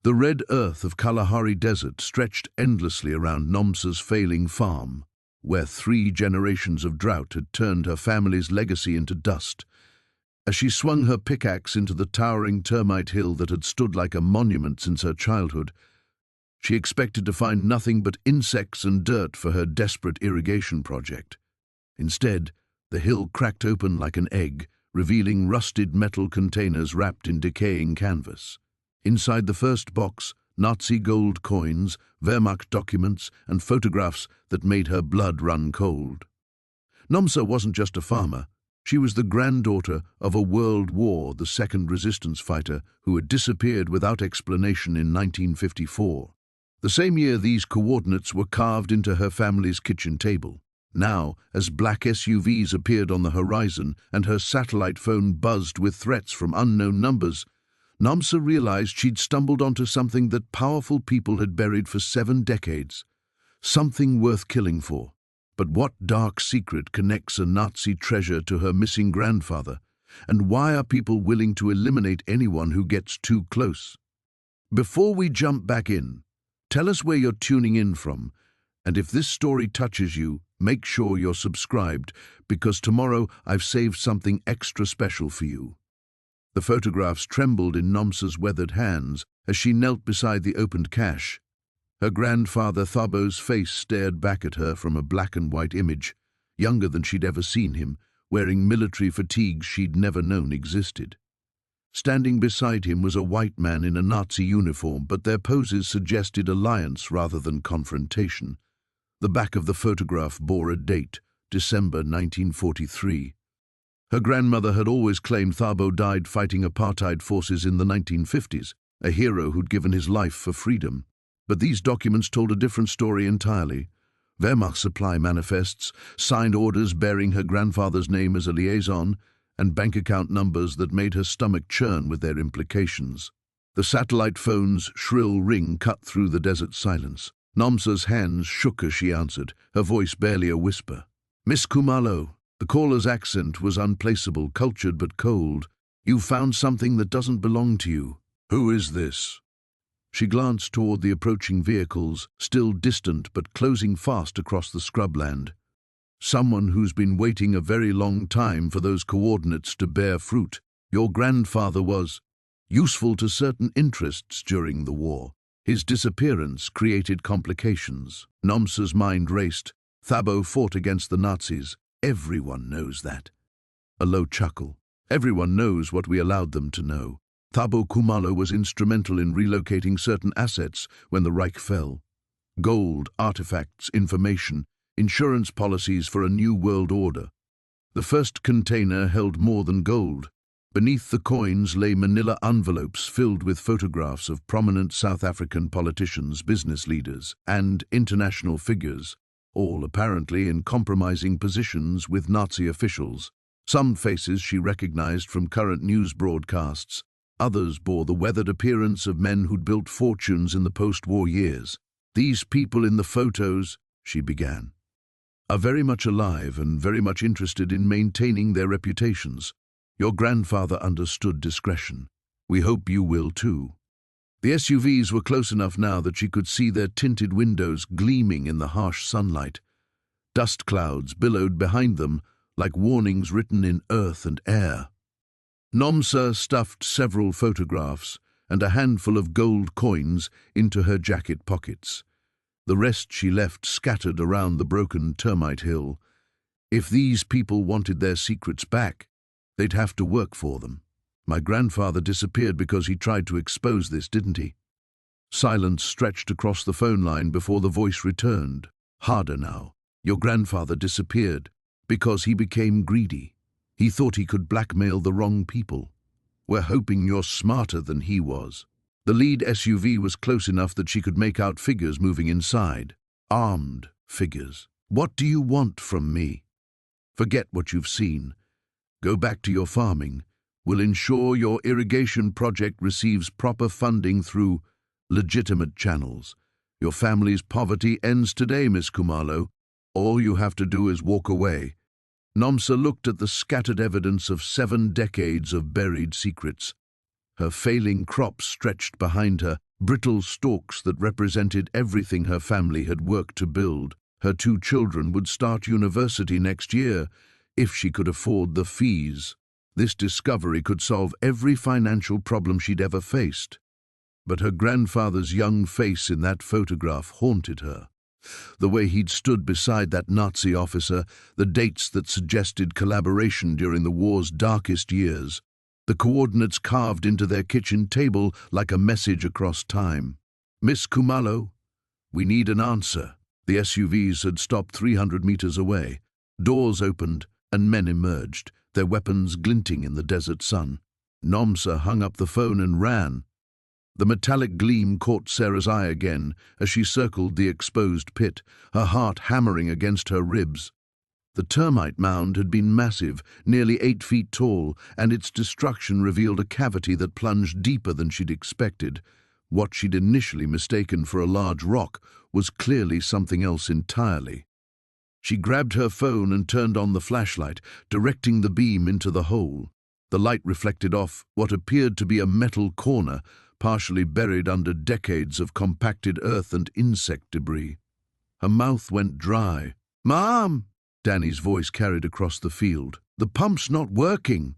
The red earth of Kalahari Desert stretched endlessly around Nomsa's failing farm, where 3 generations of drought had turned her family's legacy into dust. As she swung her pickaxe into the towering termite hill that had stood like a monument since her childhood, she expected to find nothing but insects and dirt for her desperate irrigation project. Instead, the hill cracked open like an egg, revealing rusted metal containers wrapped in decaying canvas. Inside the first box, Nazi gold coins, Wehrmacht documents, and photographs that made her blood run cold. Nomsa wasn't just a farmer. She was the granddaughter of a World War II resistance fighter who had disappeared without explanation in 1954. The same year these coordinates were carved into her family's kitchen table. Now, as black SUVs appeared on the horizon and her satellite phone buzzed with threats from unknown numbers, Nomsa realized she'd stumbled onto something that powerful people had buried for 7 decades. Something worth killing for. But what dark secret connects a Nazi treasure to her missing grandfather? And why are people willing to eliminate anyone who gets too close? Before we jump back in, tell us where you're tuning in from. And if this story touches you, make sure you're subscribed, because tomorrow I've saved something extra special for you. The photographs trembled in Nomsa's weathered hands as she knelt beside the opened cache. Her grandfather Thabo's face stared back at her from a black and white image, younger than she'd ever seen him, wearing military fatigues she'd never known existed. Standing beside him was a white man in a Nazi uniform, but their poses suggested alliance rather than confrontation. The back of the photograph bore a date, December 1943. Her grandmother had always claimed Thabo died fighting apartheid forces in the 1950s, a hero who'd given his life for freedom. But these documents told a different story entirely. Wehrmacht supply manifests, signed orders bearing her grandfather's name as a liaison, and bank account numbers that made her stomach churn with their implications. The satellite phone's shrill ring cut through the desert silence. Nomsa's hands shook as she answered, her voice barely a whisper. "Miss Khumalo." The caller's accent was unplaceable, cultured but cold. "You've found something that doesn't belong to you." "Who is this?" She glanced toward the approaching vehicles, still distant but closing fast across the scrubland. "Someone who's been waiting a very long time for those coordinates to bear fruit. Your grandfather was useful to certain interests during the war. His disappearance created complications." Nomsa's mind raced. Thabo fought against the Nazis. Everyone knows that. A low chuckle. Everyone knows what we allowed them to know. Thabo Khumalo was instrumental in relocating certain assets when the Reich fell. Gold, artifacts, information, insurance policies for a new world order. The first container held more than gold. Beneath the coins lay manila envelopes filled with photographs of prominent South African politicians, business leaders, and international figures, all apparently in compromising positions with Nazi officials. Some faces she recognized from current news broadcasts. Others bore the weathered appearance of men who'd built fortunes in the post-war years. "These people in the photos," she began, "are very much alive and very much interested in maintaining their reputations. Your grandfather understood discretion. We hope you will too." The SUVs were close enough now that she could see their tinted windows gleaming in the harsh sunlight. Dust clouds billowed behind them like warnings written in earth and air. Nomsa stuffed several photographs and a handful of gold coins into her jacket pockets. The rest she left scattered around the broken termite hill. If these people wanted their secrets back, they'd have to work for them. "My grandfather disappeared because he tried to expose this, didn't he?" Silence stretched across the phone line before the voice returned, harder now. "Your grandfather disappeared because he became greedy. He thought he could blackmail the wrong people. We're hoping you're smarter than he was." The lead SUV was close enough that she could make out figures moving inside. Armed figures. "What do you want from me?" "Forget what you've seen. Go back to your farming. We'll ensure your irrigation project receives proper funding through legitimate channels. Your family's poverty ends today, Miss Khumalo. All you have to do is walk away." Nomsa looked at the scattered evidence of 7 decades of buried secrets. Her failing crops stretched behind her, brittle stalks that represented everything her family had worked to build. Her 2 children would start university next year, if she could afford the fees. This discovery could solve every financial problem she'd ever faced. But her grandfather's young face in that photograph haunted her. The way he'd stood beside that Nazi officer, the dates that suggested collaboration during the war's darkest years, the coordinates carved into their kitchen table like a message across time. "Miss Kumalo, we need an answer." The SUVs had stopped 300 meters away. Doors opened and men emerged, their weapons glinting in the desert sun. Nomsa hung up the phone and ran. The metallic gleam caught Sarah's eye again as she circled the exposed pit, her heart hammering against her ribs. The termite mound had been massive, nearly 8 feet tall, and its destruction revealed a cavity that plunged deeper than she'd expected. What she'd initially mistaken for a large rock was clearly something else entirely. She grabbed her phone and turned on the flashlight, directing the beam into the hole. The light reflected off what appeared to be a metal corner, partially buried under decades of compacted earth and insect debris. Her mouth went dry. "Mom!" Danny's voice carried across the field. "The pump's not working."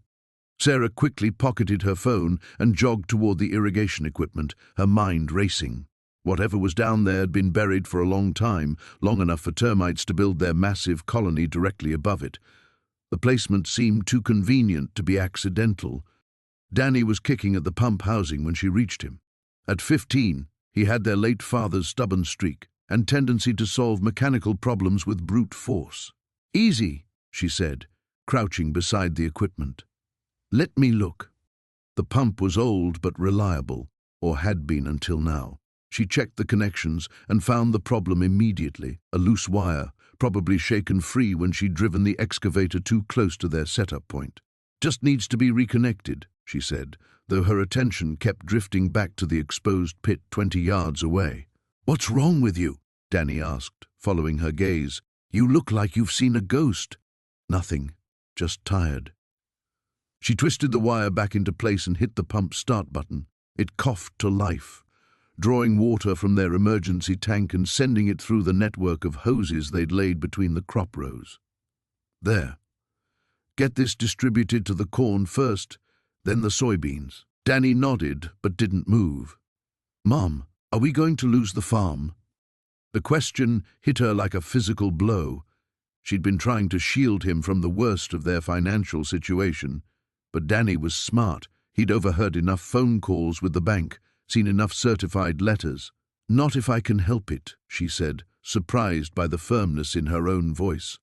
Sarah quickly pocketed her phone and jogged toward the irrigation equipment, her mind racing. Whatever was down there had been buried for a long time, long enough for termites to build their massive colony directly above it. The placement seemed too convenient to be accidental. Danny was kicking at the pump housing when she reached him. At 15, he had their late father's stubborn streak and tendency to solve mechanical problems with brute force. "Easy," she said, crouching beside the equipment. "Let me look." The pump was old but reliable, or had been until now. She checked the connections and found the problem immediately, a loose wire, probably shaken free when she'd driven the excavator too close to their setup point. "Just needs to be reconnected," she said, though her attention kept drifting back to the exposed pit 20 yards away. "What's wrong with you?" Danny asked, following her gaze. "You look like you've seen a ghost." "Nothing, just tired." She twisted the wire back into place and hit the pump's start button. It coughed to life, drawing water from their emergency tank and sending it through the network of hoses they'd laid between the crop rows. "There. Get this distributed to the corn first, then the soybeans." Danny nodded, but didn't move. "Mom, are we going to lose the farm?" The question hit her like a physical blow. She'd been trying to shield him from the worst of their financial situation. But Danny was smart. He'd overheard enough phone calls with the bank, seen enough certified letters. "Not if I can help it," she said, surprised by the firmness in her own voice.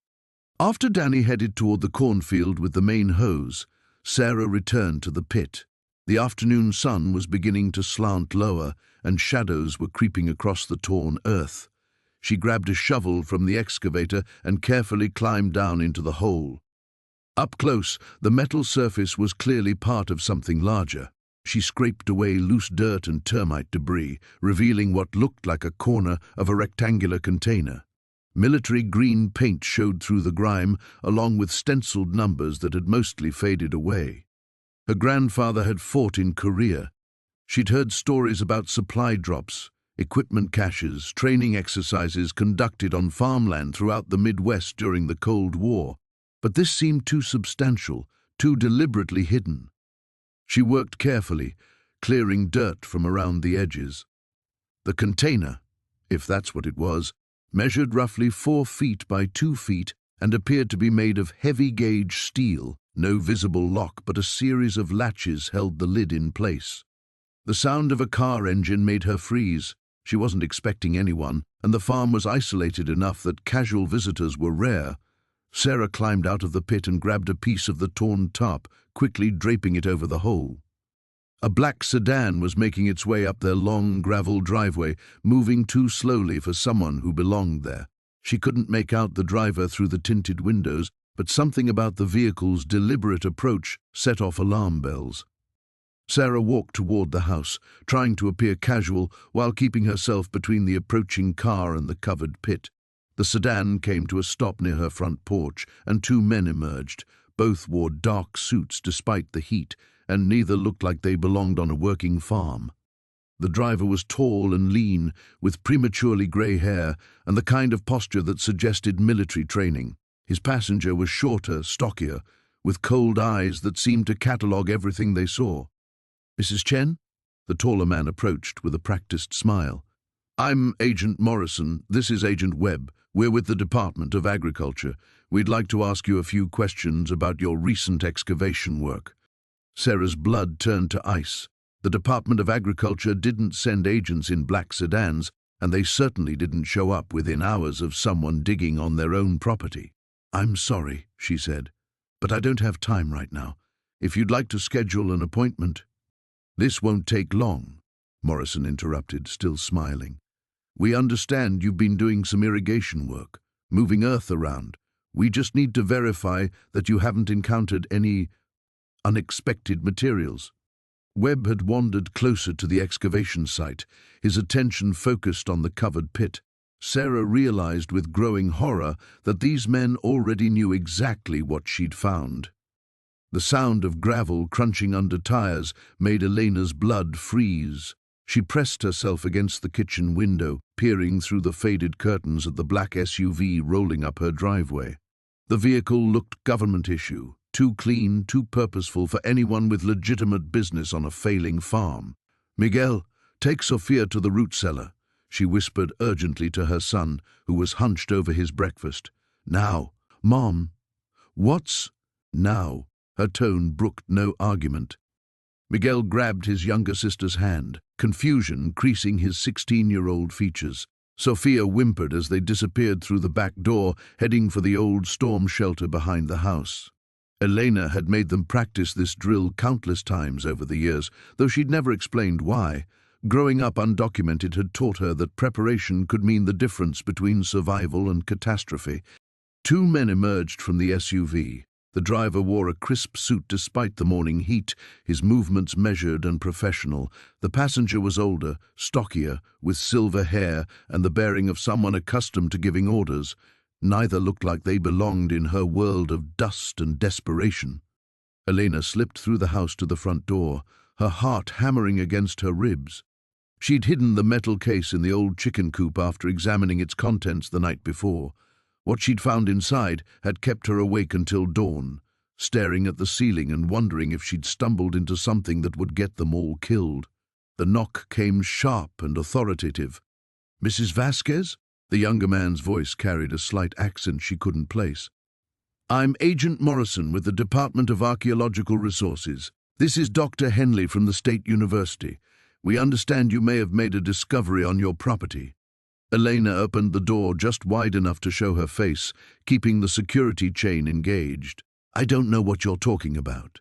After Danny headed toward the cornfield with the main hose, Sarah returned to the pit. The afternoon sun was beginning to slant lower, and shadows were creeping across the torn earth. She grabbed a shovel from the excavator and carefully climbed down into the hole. Up close, the metal surface was clearly part of something larger. She scraped away loose dirt and termite debris, revealing what looked like a corner of a rectangular container. Military green paint showed through the grime, along with stenciled numbers that had mostly faded away. Her grandfather had fought in Korea. She'd heard stories about supply drops, equipment caches, training exercises conducted on farmland throughout the Midwest during the Cold War. But this seemed too substantial, too deliberately hidden. She worked carefully, clearing dirt from around the edges. The container, if that's what it was, measured roughly 4 feet by 2 feet and appeared to be made of heavy-gauge steel. No visible lock, but a series of latches held the lid in place. The sound of a car engine made her freeze. She wasn't expecting anyone, and the farm was isolated enough that casual visitors were rare. Sarah climbed out of the pit and grabbed a piece of the torn tarp, quickly draping it over the hole. A black sedan was making its way up their long gravel driveway, moving too slowly for someone who belonged there. She couldn't make out the driver through the tinted windows, but something about the vehicle's deliberate approach set off alarm bells. Sarah walked toward the house, trying to appear casual while keeping herself between the approaching car and the covered pit. The sedan came to a stop near her front porch, and 2 men emerged. Both wore dark suits despite the heat, and neither looked like they belonged on a working farm. The driver was tall and lean, with prematurely grey hair and the kind of posture that suggested military training. His passenger was shorter, stockier, with cold eyes that seemed to catalogue everything they saw. "Mrs. Chen?" The taller man approached with a practiced smile. "I'm Agent Morrison. This is Agent Webb. We're with the Department of Agriculture. We'd like to ask you a few questions about your recent excavation work." Sarah's blood turned to ice. The Department of Agriculture didn't send agents in black sedans, and they certainly didn't show up within hours of someone digging on their own property. "I'm sorry," she said, "but I don't have time right now. If you'd like to schedule an appointment—" "This won't take long," Morrison interrupted, still smiling. "We understand you've been doing some irrigation work, moving earth around. We just need to verify that you haven't encountered any unexpected materials." Webb had wandered closer to the excavation site, his attention focused on the covered pit. Sarah realized with growing horror that these men already knew exactly what she'd found. The sound of gravel crunching under tires made Elena's blood freeze. She pressed herself against the kitchen window, peering through the faded curtains at the black SUV rolling up her driveway. The vehicle looked government issue, too clean, too purposeful for anyone with legitimate business on a failing farm. "Miguel, take Sofia to the root cellar," she whispered urgently to her son, who was hunched over his breakfast. "Now." "Mom." "What's now?" Her tone brooked no argument. Miguel grabbed his younger sister's hand, confusion creasing his 16-year-old features. Sofia whimpered as they disappeared through the back door, heading for the old storm shelter behind the house. Elena had made them practice this drill countless times over the years, though she'd never explained why. Growing up undocumented had taught her that preparation could mean the difference between survival and catastrophe. Two men emerged from the SUV. The driver wore a crisp suit despite the morning heat, his movements measured and professional. The passenger was older, stockier, with silver hair and the bearing of someone accustomed to giving orders. Neither looked like they belonged in her world of dust and desperation. Elena slipped through the house to the front door, her heart hammering against her ribs. She'd hidden the metal case in the old chicken coop after examining its contents the night before. What she'd found inside had kept her awake until dawn, staring at the ceiling and wondering if she'd stumbled into something that would get them all killed. The knock came sharp and authoritative. "Mrs. Vasquez?" The younger man's voice carried a slight accent she couldn't place. "I'm Agent Morrison with the Department of Archaeological Resources. This is Dr. Henley from the State University. We understand you may have made a discovery on your property." Elena opened the door just wide enough to show her face, keeping the security chain engaged. "I don't know what you're talking about."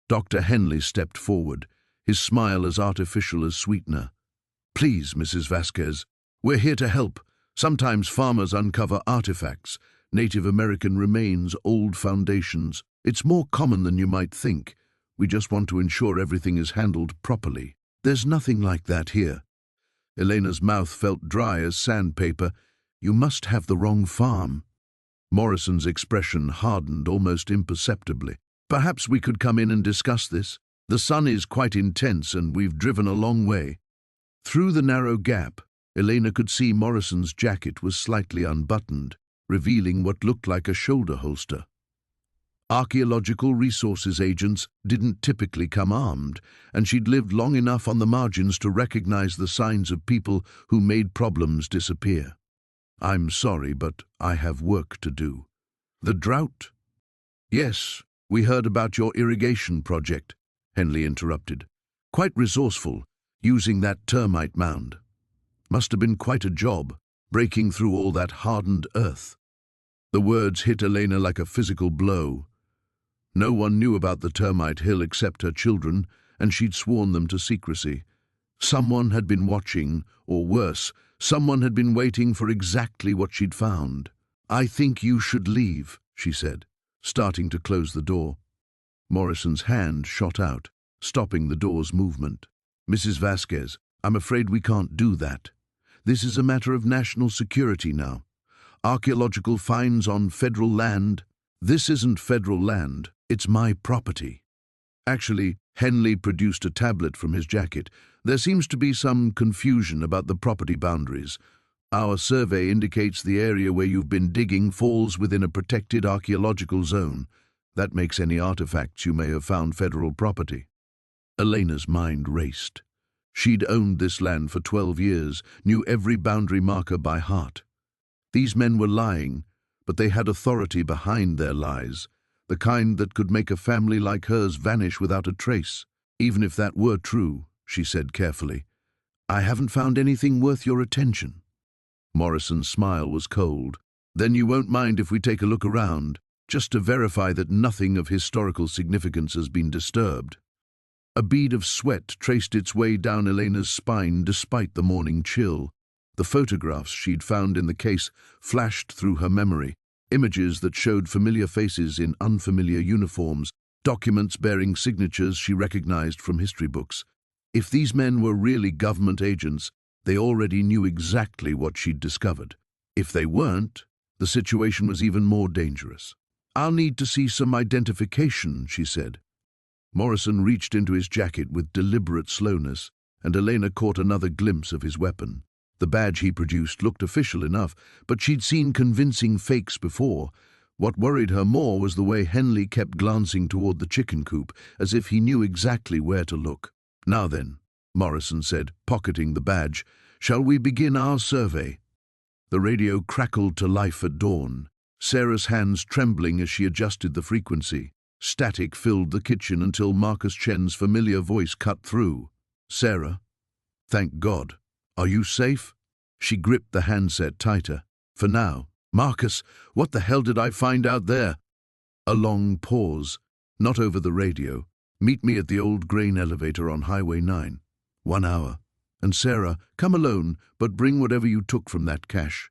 Dr. Henley stepped forward, his smile as artificial as sweetener. "Please, Mrs. Vasquez, we're here to help. Sometimes farmers uncover artifacts, Native American remains, old foundations. It's more common than you might think. We just want to ensure everything is handled properly." "There's nothing like that here." Elena's mouth felt dry as sandpaper. "You must have the wrong farm." Morrison's expression hardened almost imperceptibly. "Perhaps we could come in and discuss this. The sun is quite intense and we've driven a long way." Through the narrow gap, Elena could see Morrison's jacket was slightly unbuttoned, revealing what looked like a shoulder holster. Archaeological resources agents didn't typically come armed, and she'd lived long enough on the margins to recognize the signs of people who made problems disappear. "I'm sorry, but I have work to do." "The drought?" "Yes, we heard about your irrigation project," Henley interrupted. "Quite resourceful, using that termite mound. Must have been quite a job, breaking through all that hardened earth." The words hit Elena like a physical blow. No one knew about the termite hill except her children, and she'd sworn them to secrecy. Someone had been watching, or worse, someone had been waiting for exactly what she'd found. "I think you should leave," she said, starting to close the door. Morrison's hand shot out, stopping the door's movement. "Mrs. Vasquez, I'm afraid we can't do that. This is a matter of national security now. Archaeological finds on federal land." "This isn't federal land. It's my property." "Actually, Henley produced a tablet from his jacket. There seems to be some confusion about the property boundaries. Our survey indicates the area where you've been digging falls within a protected archaeological zone. That makes any artifacts you may have found federal property. Elena's mind raced. She'd owned this land for 12 years, knew every boundary marker by heart. These men were lying, but they had authority behind their lies, the kind that could make a family like hers vanish without a trace. Even if that were true, she said carefully, I haven't found anything worth your attention. Morrison's smile was cold. Then you won't mind if we take a look around, just to verify that nothing of historical significance has been disturbed. A bead of sweat traced its way down Elena's spine despite the morning chill. The photographs she'd found in the case flashed through her memory, images that showed familiar faces in unfamiliar uniforms, documents bearing signatures she recognized from history books. If these men were really government agents, they already knew exactly what she'd discovered. If they weren't, the situation was even more dangerous. I'll need to see some identification, she said. Morrison reached into his jacket with deliberate slowness, and Elena caught another glimpse of his weapon. The badge he produced looked official enough, but she'd seen convincing fakes before. What worried her more was the way Henley kept glancing toward the chicken coop, as if he knew exactly where to look. Now then, Morrison said, pocketing the badge, shall we begin our survey? The radio crackled to life at dawn, Sarah's hands trembling as she adjusted the frequency. Static filled the kitchen until Marcus Chen's familiar voice cut through. Sarah? Thank God. Are you safe? She gripped the handset tighter. For now. Marcus, what the hell did I find out there? A long pause. Not over the radio. Meet me at the old grain elevator on Highway 9. 1 hour. And Sarah, come alone, but bring whatever you took from that cache.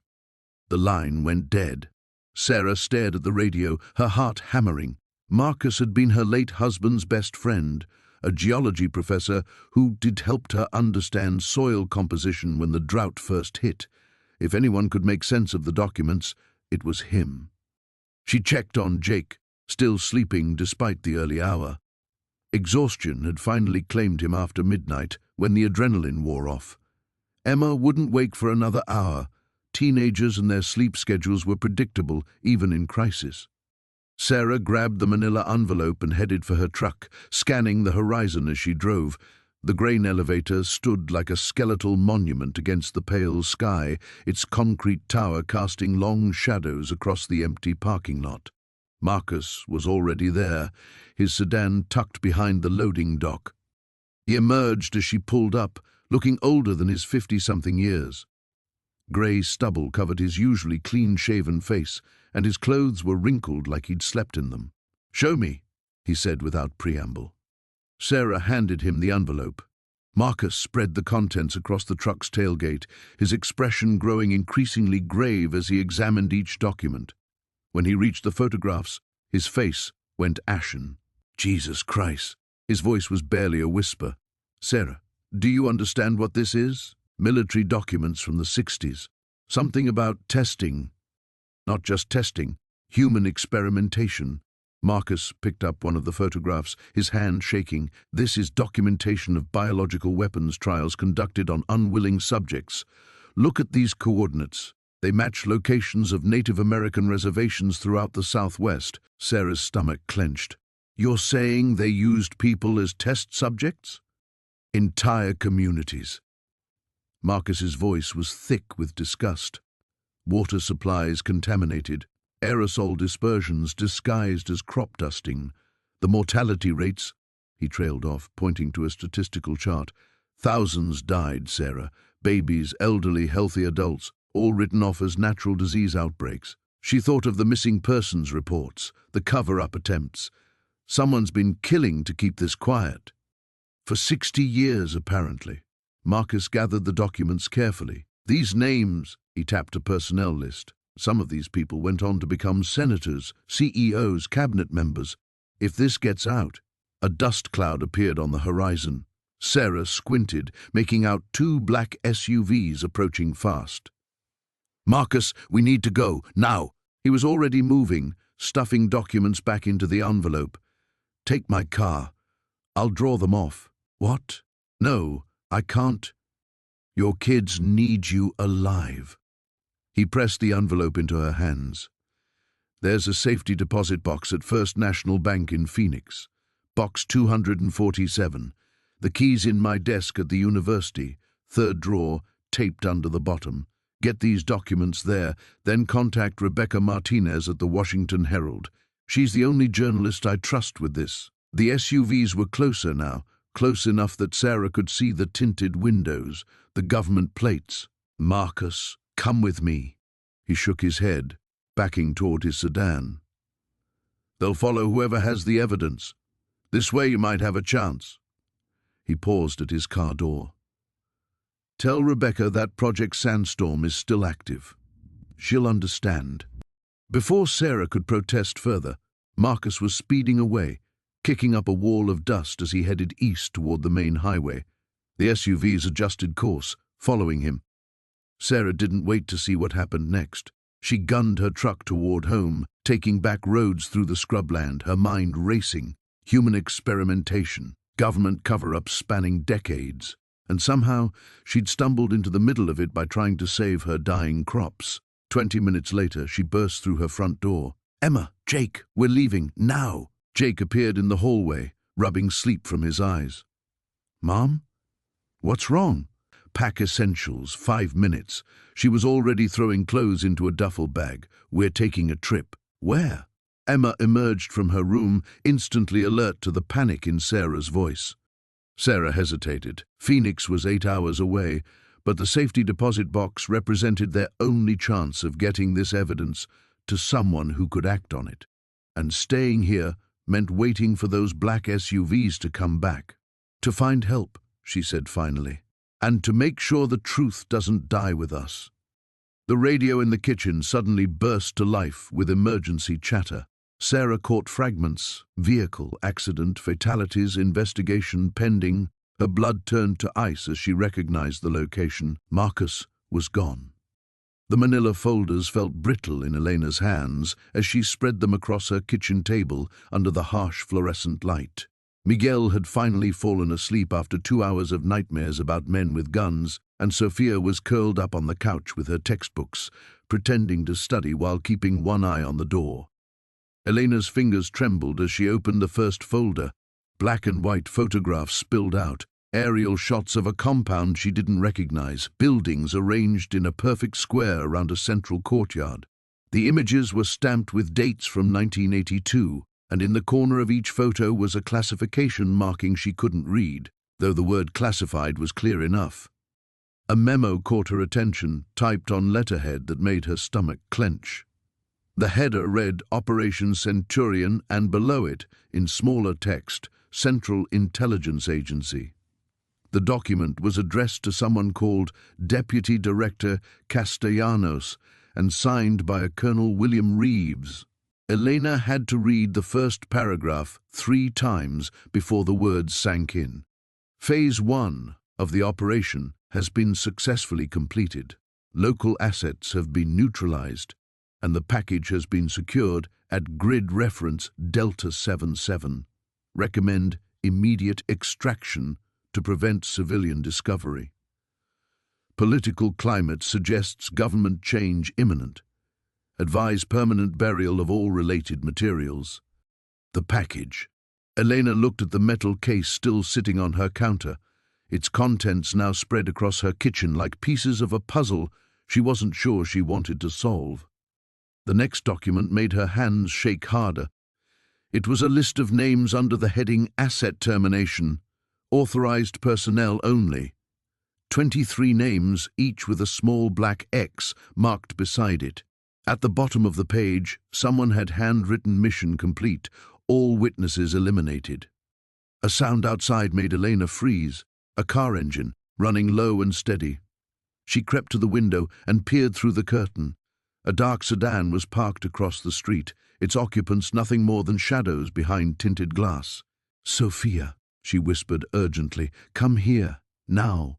The line went dead. Sarah stared at the radio, her heart hammering. Marcus had been her late husband's best friend, a geology professor who'd helped her understand soil composition when the drought first hit. If anyone could make sense of the documents, it was him. She checked on Jake, still sleeping despite the early hour. Exhaustion had finally claimed him after midnight, when the adrenaline wore off. Emma wouldn't wake for another hour. Teenagers and their sleep schedules were predictable, even in crisis. Sarah grabbed the manila envelope and headed for her truck, scanning the horizon as she drove. The grain elevator stood like a skeletal monument against the pale sky, its concrete tower casting long shadows across the empty parking lot. Marcus was already there, his sedan tucked behind the loading dock. He emerged as she pulled up, looking older than his 50-something years. Grey stubble covered his usually clean-shaven face, and his clothes were wrinkled like he'd slept in them. "Show me," he said without preamble. Sarah handed him the envelope. Marcus spread the contents across the truck's tailgate, his expression growing increasingly grave as he examined each document. When he reached the photographs, his face went ashen. "Jesus Christ." His voice was barely a whisper. "Sarah, do you understand what this is? Military documents from the 60s. Something about testing. Not just testing, human experimentation." Marcus picked up one of the photographs, his hand shaking. "This is documentation of biological weapons trials conducted on unwilling subjects. Look at these coordinates. They match locations of Native American reservations throughout the Southwest." Sarah's stomach clenched. "You're saying they used people as test subjects?" "Entire communities." Marcus's voice was thick with disgust. Water supplies contaminated, aerosol dispersions disguised as crop dusting. The mortality rates, he trailed off, pointing to a statistical chart. Thousands died, Sarah. Babies, elderly, healthy adults, all written off as natural disease outbreaks. She thought of the missing persons reports, the cover-up attempts. Someone's been killing to keep this quiet. For 60 years, apparently. Marcus gathered the documents carefully. These names, he tapped a personnel list. Some of these people went on to become senators, CEOs, cabinet members. If this gets out, a dust cloud appeared on the horizon. Sarah squinted, making out 2 black SUVs approaching fast. "Marcus, we need to go, now." He was already moving, stuffing documents back into the envelope. "Take my car. I'll draw them off. What? No, I can't. Your kids need you alive. He pressed the envelope into her hands. There's a safety deposit box at First National Bank in Phoenix. Box 247. The key's in my desk at the university. Third drawer, taped under the bottom. Get these documents there, then contact Rebecca Martinez at the Washington Herald. She's the only journalist I trust with this. The SUVs were closer now, close enough that Sarah could see the tinted windows, the government plates. Marcus, come with me. He shook his head, backing toward his sedan. They'll follow whoever has the evidence. This way you might have a chance. He paused at his car door. Tell Rebecca that Project Sandstorm is still active. She'll understand. Before Sarah could protest further, Marcus was speeding away, kicking up a wall of dust as he headed east toward the main highway. The SUVs adjusted course, following him. Sarah didn't wait to see what happened next. She gunned her truck toward home, taking back roads through the scrubland, her mind racing. Human experimentation, government cover-ups spanning decades. And somehow, she'd stumbled into the middle of it by trying to save her dying crops. 20 minutes later, she burst through her front door. Emma, Jake, we're leaving, now! Jake appeared in the hallway, rubbing sleep from his eyes. Mom? What's wrong? Pack essentials, 5 minutes. She was already throwing clothes into a duffel bag. We're taking a trip. Where? Emma emerged from her room, instantly alert to the panic in Sarah's voice. Sarah hesitated. Phoenix was 8 hours away, but the safety deposit box represented their only chance of getting this evidence to someone who could act on it. And staying here meant waiting for those black SUVs to come back. To find help, she said finally, and to make sure the truth doesn't die with us. The radio in the kitchen suddenly burst to life with emergency chatter. Sarah caught fragments: vehicle, accident, fatalities, investigation pending. Her blood turned to ice as she recognized the location. Marcus was gone. The manila folders felt brittle in Elena's hands as she spread them across her kitchen table under the harsh fluorescent light. Miguel had finally fallen asleep after 2 hours of nightmares about men with guns, and Sophia was curled up on the couch with her textbooks, pretending to study while keeping one eye on the door. Elena's fingers trembled as she opened the first folder. Black and white photographs spilled out, aerial shots of a compound she didn't recognize, buildings arranged in a perfect square around a central courtyard. The images were stamped with dates from 1982, and in the corner of each photo was a classification marking she couldn't read, though the word classified was clear enough. A memo caught her attention, typed on letterhead that made her stomach clench. The header read Operation Centurion, and below it, in smaller text, Central Intelligence Agency. The document was addressed to someone called Deputy Director Castellanos and signed by a Colonel William Reeves. Elena had to read the first paragraph 3 times before the words sank in. Phase 1 of the operation has been successfully completed. Local assets have been neutralized, and the package has been secured at grid reference Delta 77. Recommend immediate extraction to prevent civilian discovery. Political climate suggests government change imminent. Advise permanent burial of all related materials. The package. Elena looked at the metal case still sitting on her counter, its contents now spread across her kitchen like pieces of a puzzle she wasn't sure she wanted to solve. The next document made her hands shake harder. It was a list of names under the heading Asset Termination, authorized personnel only. 23 names, each with a small black X marked beside it. At the bottom of the page, someone had handwritten mission complete, all witnesses eliminated. A sound outside made Elena freeze, a car engine, running low and steady. She crept to the window and peered through the curtain. A dark sedan was parked across the street, its occupants nothing more than shadows behind tinted glass. "Sophia," she whispered urgently, "come here, now."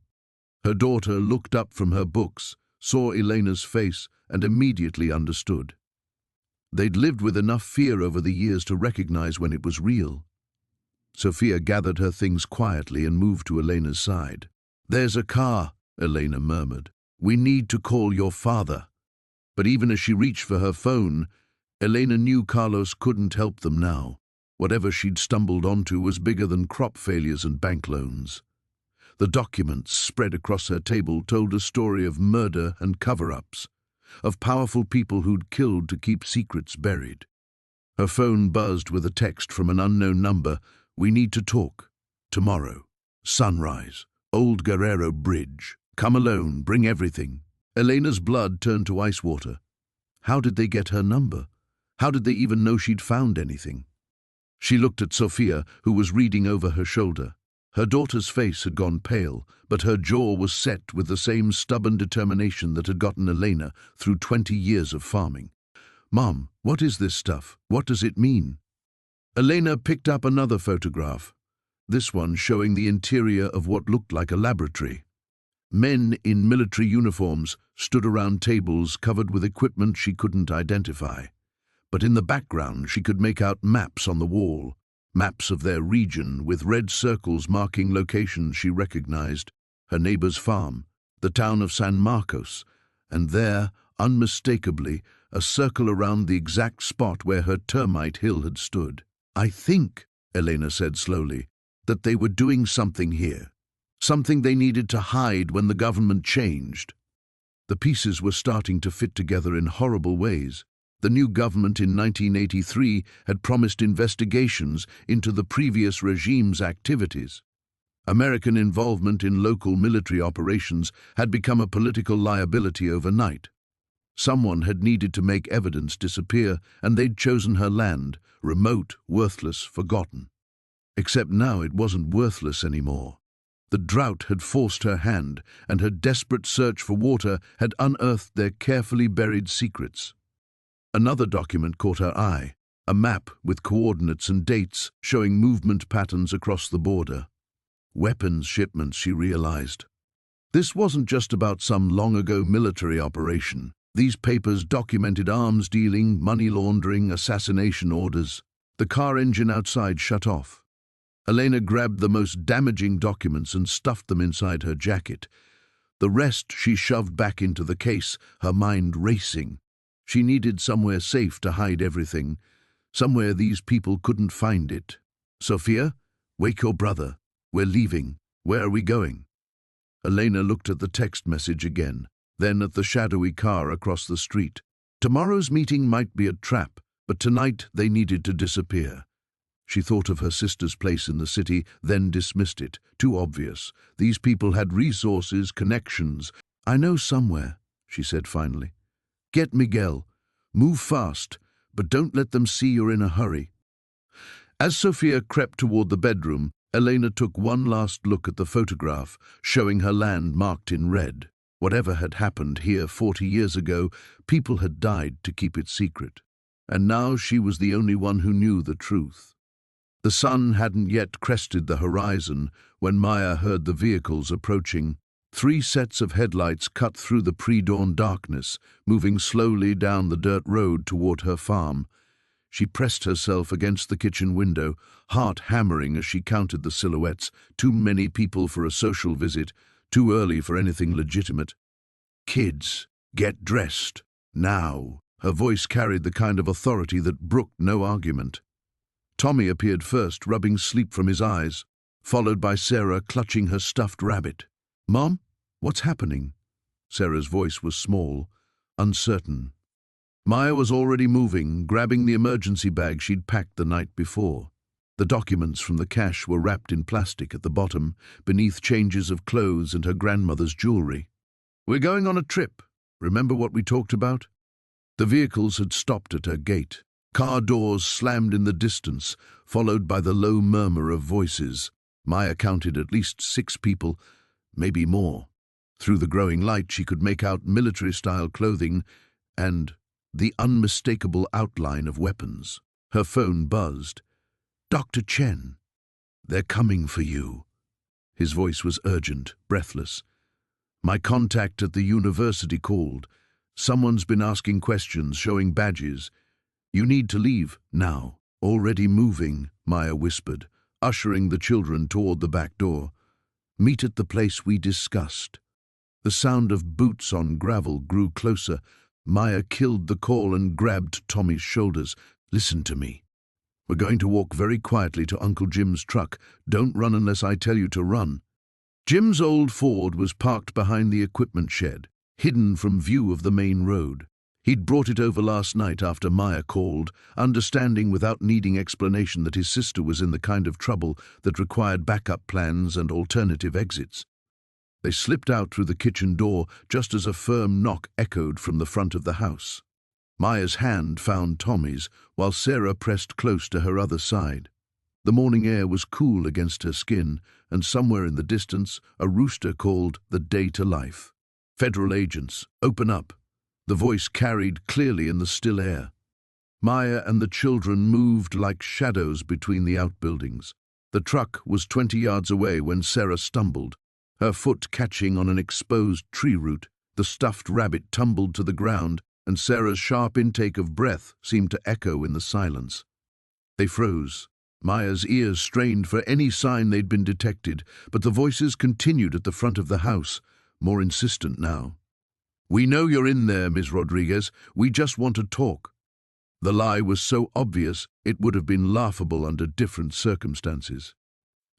Her daughter looked up from her books, saw Elena's face, and immediately understood. They'd lived with enough fear over the years to recognize when it was real. Sophia gathered her things quietly and moved to Elena's side. "There's a car," Elena murmured. "We need to call your father." But even as she reached for her phone, Elena knew Carlos couldn't help them now. Whatever she'd stumbled onto was bigger than crop failures and bank loans. The documents spread across her table told a story of murder and cover-ups, of powerful people who'd killed to keep secrets buried. Her phone buzzed with a text from an unknown number. "We need to talk. Tomorrow. Sunrise. Old Guerrero Bridge. Come alone. Bring everything." Elena's blood turned to ice water. How did they get her number? How did they even know she'd found anything? She looked at Sophia, who was reading over her shoulder. Her daughter's face had gone pale, but her jaw was set with the same stubborn determination that had gotten Elena through 20 years of farming. "Mom, what is this stuff? What does it mean?" Elena picked up another photograph, this one showing the interior of what looked like a laboratory. Men in military uniforms stood around tables covered with equipment she couldn't identify. But in the background she could make out maps on the wall, maps of their region with red circles marking locations she recognized: her neighbor's farm, the town of San Marcos, and there, unmistakably, a circle around the exact spot where her termite hill had stood. "I think," Elena said slowly, "that they were doing something here. Something they needed to hide when the government changed." The pieces were starting to fit together in horrible ways. The new government in 1983 had promised investigations into the previous regime's activities. American involvement in local military operations had become a political liability overnight. Someone had needed to make evidence disappear, and they'd chosen her land, remote, worthless, forgotten. Except now it wasn't worthless anymore. The drought had forced her hand, and her desperate search for water had unearthed their carefully buried secrets. Another document caught her eye, a map with coordinates and dates showing movement patterns across the border. Weapons shipments, she realized. This wasn't just about some long-ago military operation. These papers documented arms dealing, money laundering, assassination orders. The car engine outside shut off. Elena grabbed the most damaging documents and stuffed them inside her jacket. The rest she shoved back into the case, her mind racing. She needed somewhere safe to hide everything, somewhere these people couldn't find it. "Sophia, wake your brother. We're leaving. Where are we going?" Elena looked at the text message again, then at the shadowy car across the street. Tomorrow's meeting might be a trap, but tonight they needed to disappear. She thought of her sister's place in the city, then dismissed it. Too obvious. These people had resources, connections. "I know somewhere," she said finally. "Get Miguel. Move fast, but don't let them see you're in a hurry." As Sophia crept toward the bedroom, Elena took one last look at the photograph, showing her land marked in red. Whatever had happened here 40 years ago, people had died to keep it secret. And now she was the only one who knew the truth. The sun hadn't yet crested the horizon when Maya heard the vehicles approaching. 3 sets of headlights cut through the pre-dawn darkness, moving slowly down the dirt road toward her farm. She pressed herself against the kitchen window, heart hammering as she counted the silhouettes. Too many people for a social visit, too early for anything legitimate. "Kids, get dressed. Now." Her voice carried the kind of authority that brooked no argument. Tommy appeared first, rubbing sleep from his eyes, followed by Sarah clutching her stuffed rabbit. "Mom, what's happening?" Sarah's voice was small, uncertain. Maya was already moving, grabbing the emergency bag she'd packed the night before. The documents from the cache were wrapped in plastic at the bottom, beneath changes of clothes and her grandmother's jewelry. "We're going on a trip. Remember what we talked about?" The vehicles had stopped at her gate. Car doors slammed in the distance, followed by the low murmur of voices. Maya counted at least 6 people, maybe more. Through the growing light, she could make out military-style clothing and the unmistakable outline of weapons. Her phone buzzed. "Dr. Chen, they're coming for you." His voice was urgent, breathless. "My contact at the university called. Someone's been asking questions, showing badges. You need to leave now." "Already moving," Maya whispered, ushering the children toward the back door. "Meet at the place we discussed." The sound of boots on gravel grew closer. Maya killed the call and grabbed Tommy's shoulders. "Listen to me. We're going to walk very quietly to Uncle Jim's truck. Don't run unless I tell you to run." Jim's old Ford was parked behind the equipment shed, hidden from view of the main road. He'd brought it over last night after Maya called, understanding without needing explanation that his sister was in the kind of trouble that required backup plans and alternative exits. They slipped out through the kitchen door just as a firm knock echoed from the front of the house. Maya's hand found Tommy's, while Sarah pressed close to her other side. The morning air was cool against her skin, and somewhere in the distance a rooster called the day to life. "Federal agents, open up." The voice carried clearly in the still air. Maya and the children moved like shadows between the outbuildings. The truck was 20 yards away when Sarah stumbled, her foot catching on an exposed tree root. The stuffed rabbit tumbled to the ground, and Sarah's sharp intake of breath seemed to echo in the silence. They froze. Maya's ears strained for any sign they'd been detected, but the voices continued at the front of the house, more insistent now. "We know you're in there, Ms. Rodriguez. We just want to talk." The lie was so obvious it would have been laughable under different circumstances.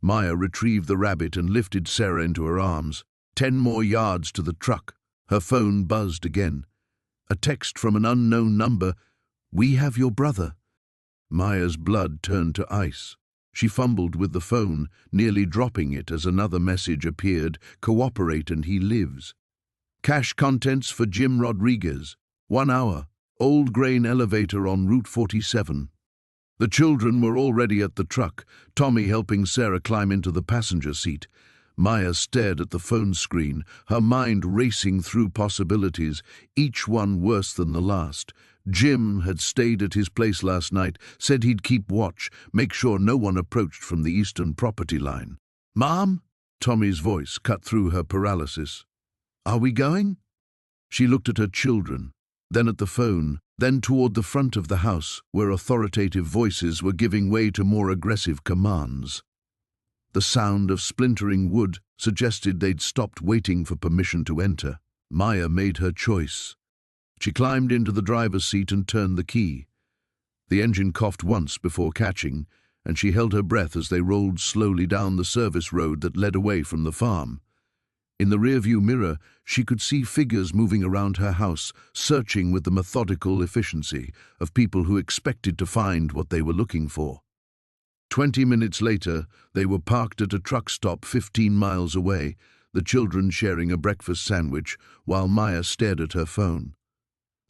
Maya retrieved the rabbit and lifted Sarah into her arms. 10 more yards to the truck. Her phone buzzed again. A text from an unknown number. "We have your brother." Maya's blood turned to ice. She fumbled with the phone, nearly dropping it as another message appeared. "Cooperate and he lives." "Cache contents for Jim Rodriguez. 1 hour. Old grain elevator on Route 47. The children were already at the truck, Tommy helping Sarah climb into the passenger seat. Maya stared at the phone screen, her mind racing through possibilities, each one worse than the last. Jim had stayed at his place last night, said he'd keep watch, make sure no one approached from the eastern property line. "Mom?" Tommy's voice cut through her paralysis. "Are we going?" She looked at her children, then at the phone, then toward the front of the house, where authoritative voices were giving way to more aggressive commands. The sound of splintering wood suggested they'd stopped waiting for permission to enter. Maya made her choice. She climbed into the driver's seat and turned the key. The engine coughed once before catching, and she held her breath as they rolled slowly down the service road that led away from the farm. In the rearview mirror, she could see figures moving around her house, searching with the methodical efficiency of people who expected to find what they were looking for. 20 minutes later, they were parked at a truck stop 15 miles away, the children sharing a breakfast sandwich, while Maya stared at her phone.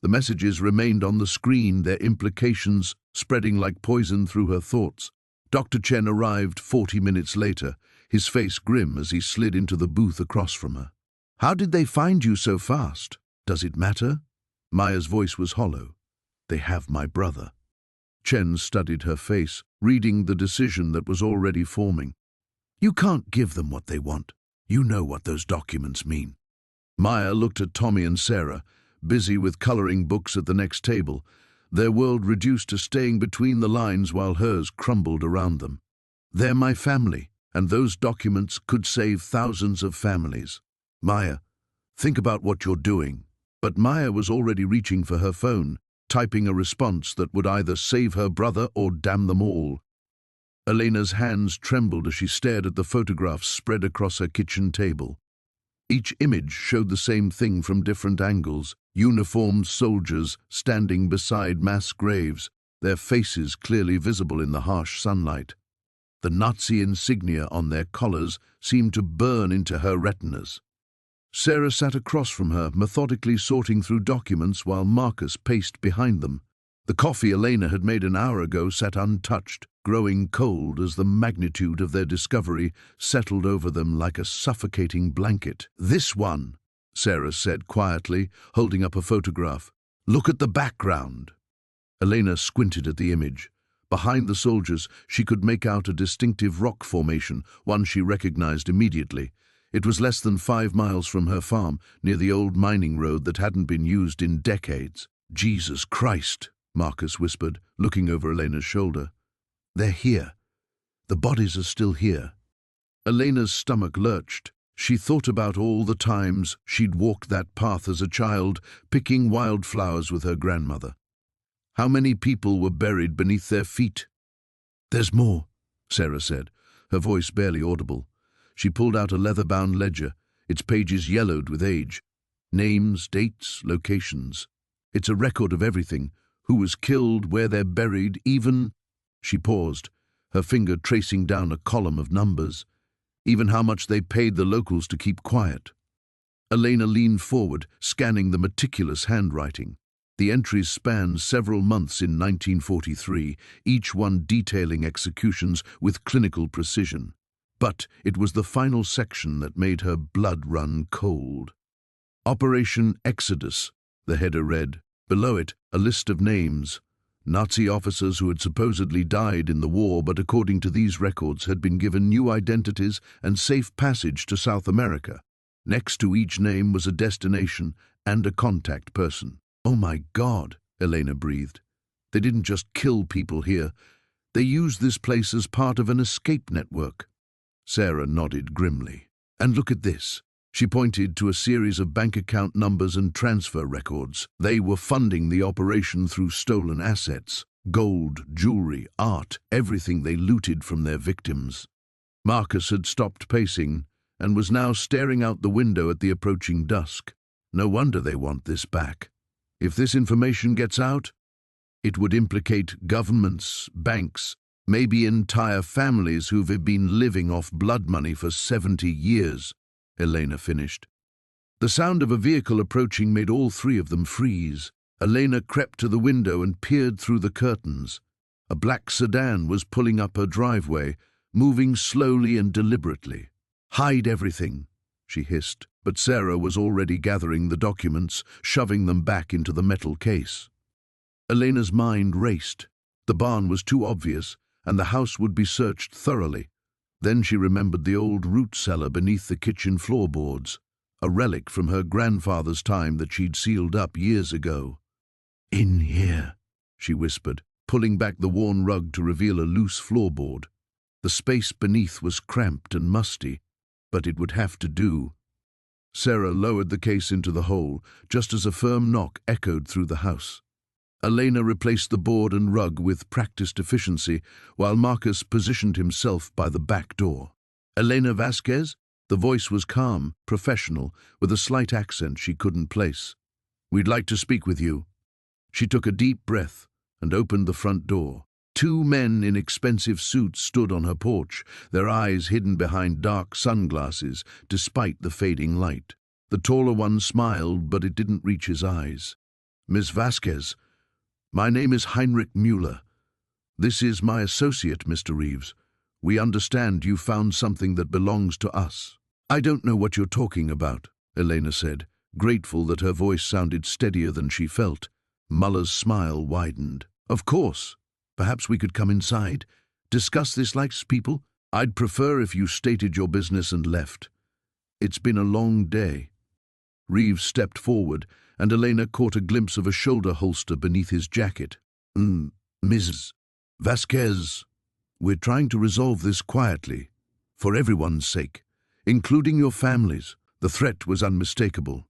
The messages remained on the screen, their implications spreading like poison through her thoughts. Dr. Chen arrived 40 minutes later, his face grim as he slid into the booth across from her. "How did they find you so fast? Does it matter?" Maya's voice was hollow. "They have my brother." Chen studied her face, reading the decision that was already forming. "You can't give them what they want. You know what those documents mean." Maya looked at Tommy and Sarah, busy with coloring books at the next table, their world reduced to staying between the lines while hers crumbled around them. "They're my family, and those documents could save thousands of families. Maya, think about what you're doing." But Maya was already reaching for her phone, typing a response that would either save her brother or damn them all. Elena's hands trembled as she stared at the photographs spread across her kitchen table. Each image showed the same thing from different angles: uniformed soldiers standing beside mass graves, their faces clearly visible in the harsh sunlight. The Nazi insignia on their collars seemed to burn into her retinas. Sarah sat across from her, methodically sorting through documents while Marcus paced behind them. The coffee Elena had made an hour ago sat untouched, growing cold as the magnitude of their discovery settled over them like a suffocating blanket. "This one," Sarah said quietly, holding up a photograph. "Look at the background." Elena squinted at the image. Behind the soldiers, she could make out a distinctive rock formation, one she recognized immediately. It was less than 5 miles from her farm, near the old mining road that hadn't been used in decades. "Jesus Christ," Marcus whispered, looking over Elena's shoulder. "They're here. The bodies are still here. Elena's stomach lurched. She thought about all the times she'd walked that path as a child, picking wildflowers with her grandmother. How many people were buried beneath their feet? "There's more," Sarah said, her voice barely audible. She pulled out a leather-bound ledger, its pages yellowed with age. Names, dates, locations. It's a record of everything. Who was killed, where they're buried, even... She paused, her finger tracing down a column of numbers. Even how much they paid the locals to keep quiet. Elena leaned forward, scanning the meticulous handwriting. The entries spanned several months in 1943, each one detailing executions with clinical precision. But it was the final section that made her blood run cold. Operation Exodus, the header read. Below it, a list of names. Nazi officers who had supposedly died in the war, but according to these records had been given new identities and safe passage to South America. Next to each name was a destination and a contact person. "Oh my God," Elena breathed. "They didn't just kill people here. They used this place as part of an escape network." Sarah nodded grimly. "And look at this." She pointed to a series of bank account numbers and transfer records. They were funding the operation through stolen assets. Gold, jewelry, art, everything they looted from their victims. Marcus had stopped pacing and was now staring out the window at the approaching dusk. No wonder they want this back. If this information gets out, it would implicate governments, banks, maybe entire families who've been living off blood money for 70 years. Elena finished. The sound of a vehicle approaching made all three of them freeze. Elena crept to the window and peered through the curtains. A black sedan was pulling up her driveway, moving slowly and deliberately. "Hide everything," she hissed, but Sarah was already gathering the documents, shoving them back into the metal case. Elena's mind raced. The barn was too obvious, and the house would be searched thoroughly. Then she remembered the old root cellar beneath the kitchen floorboards, a relic from her grandfather's time that she'd sealed up years ago. "In here," she whispered, pulling back the worn rug to reveal a loose floorboard. The space beneath was cramped and musty, but it would have to do. Sarah lowered the case into the hole, just as a firm knock echoed through the house. Elena replaced the board and rug with practiced efficiency, while Marcus positioned himself by the back door. "Elena Vasquez?" The voice was calm, professional, with a slight accent she couldn't place. "We'd like to speak with you." She took a deep breath and opened the front door. Two men in expensive suits stood on her porch, their eyes hidden behind dark sunglasses, despite the fading light. The taller one smiled, but it didn't reach his eyes. "Miss Vasquez, my name is Heinrich Müller. This is my associate, Mr. Reeves. We understand you found something that belongs to us." "I don't know what you're talking about," Elena said, grateful that her voice sounded steadier than she felt. Muller's smile widened. "Of course. Perhaps we could come inside. Discuss this like people. I'd prefer if you stated your business and left. It's been a long day." Reeves stepped forward, and Elena caught a glimpse of a shoulder holster beneath his jacket. "Mrs. Vasquez, we're trying to resolve this quietly, for everyone's sake, including your families." The threat was unmistakable.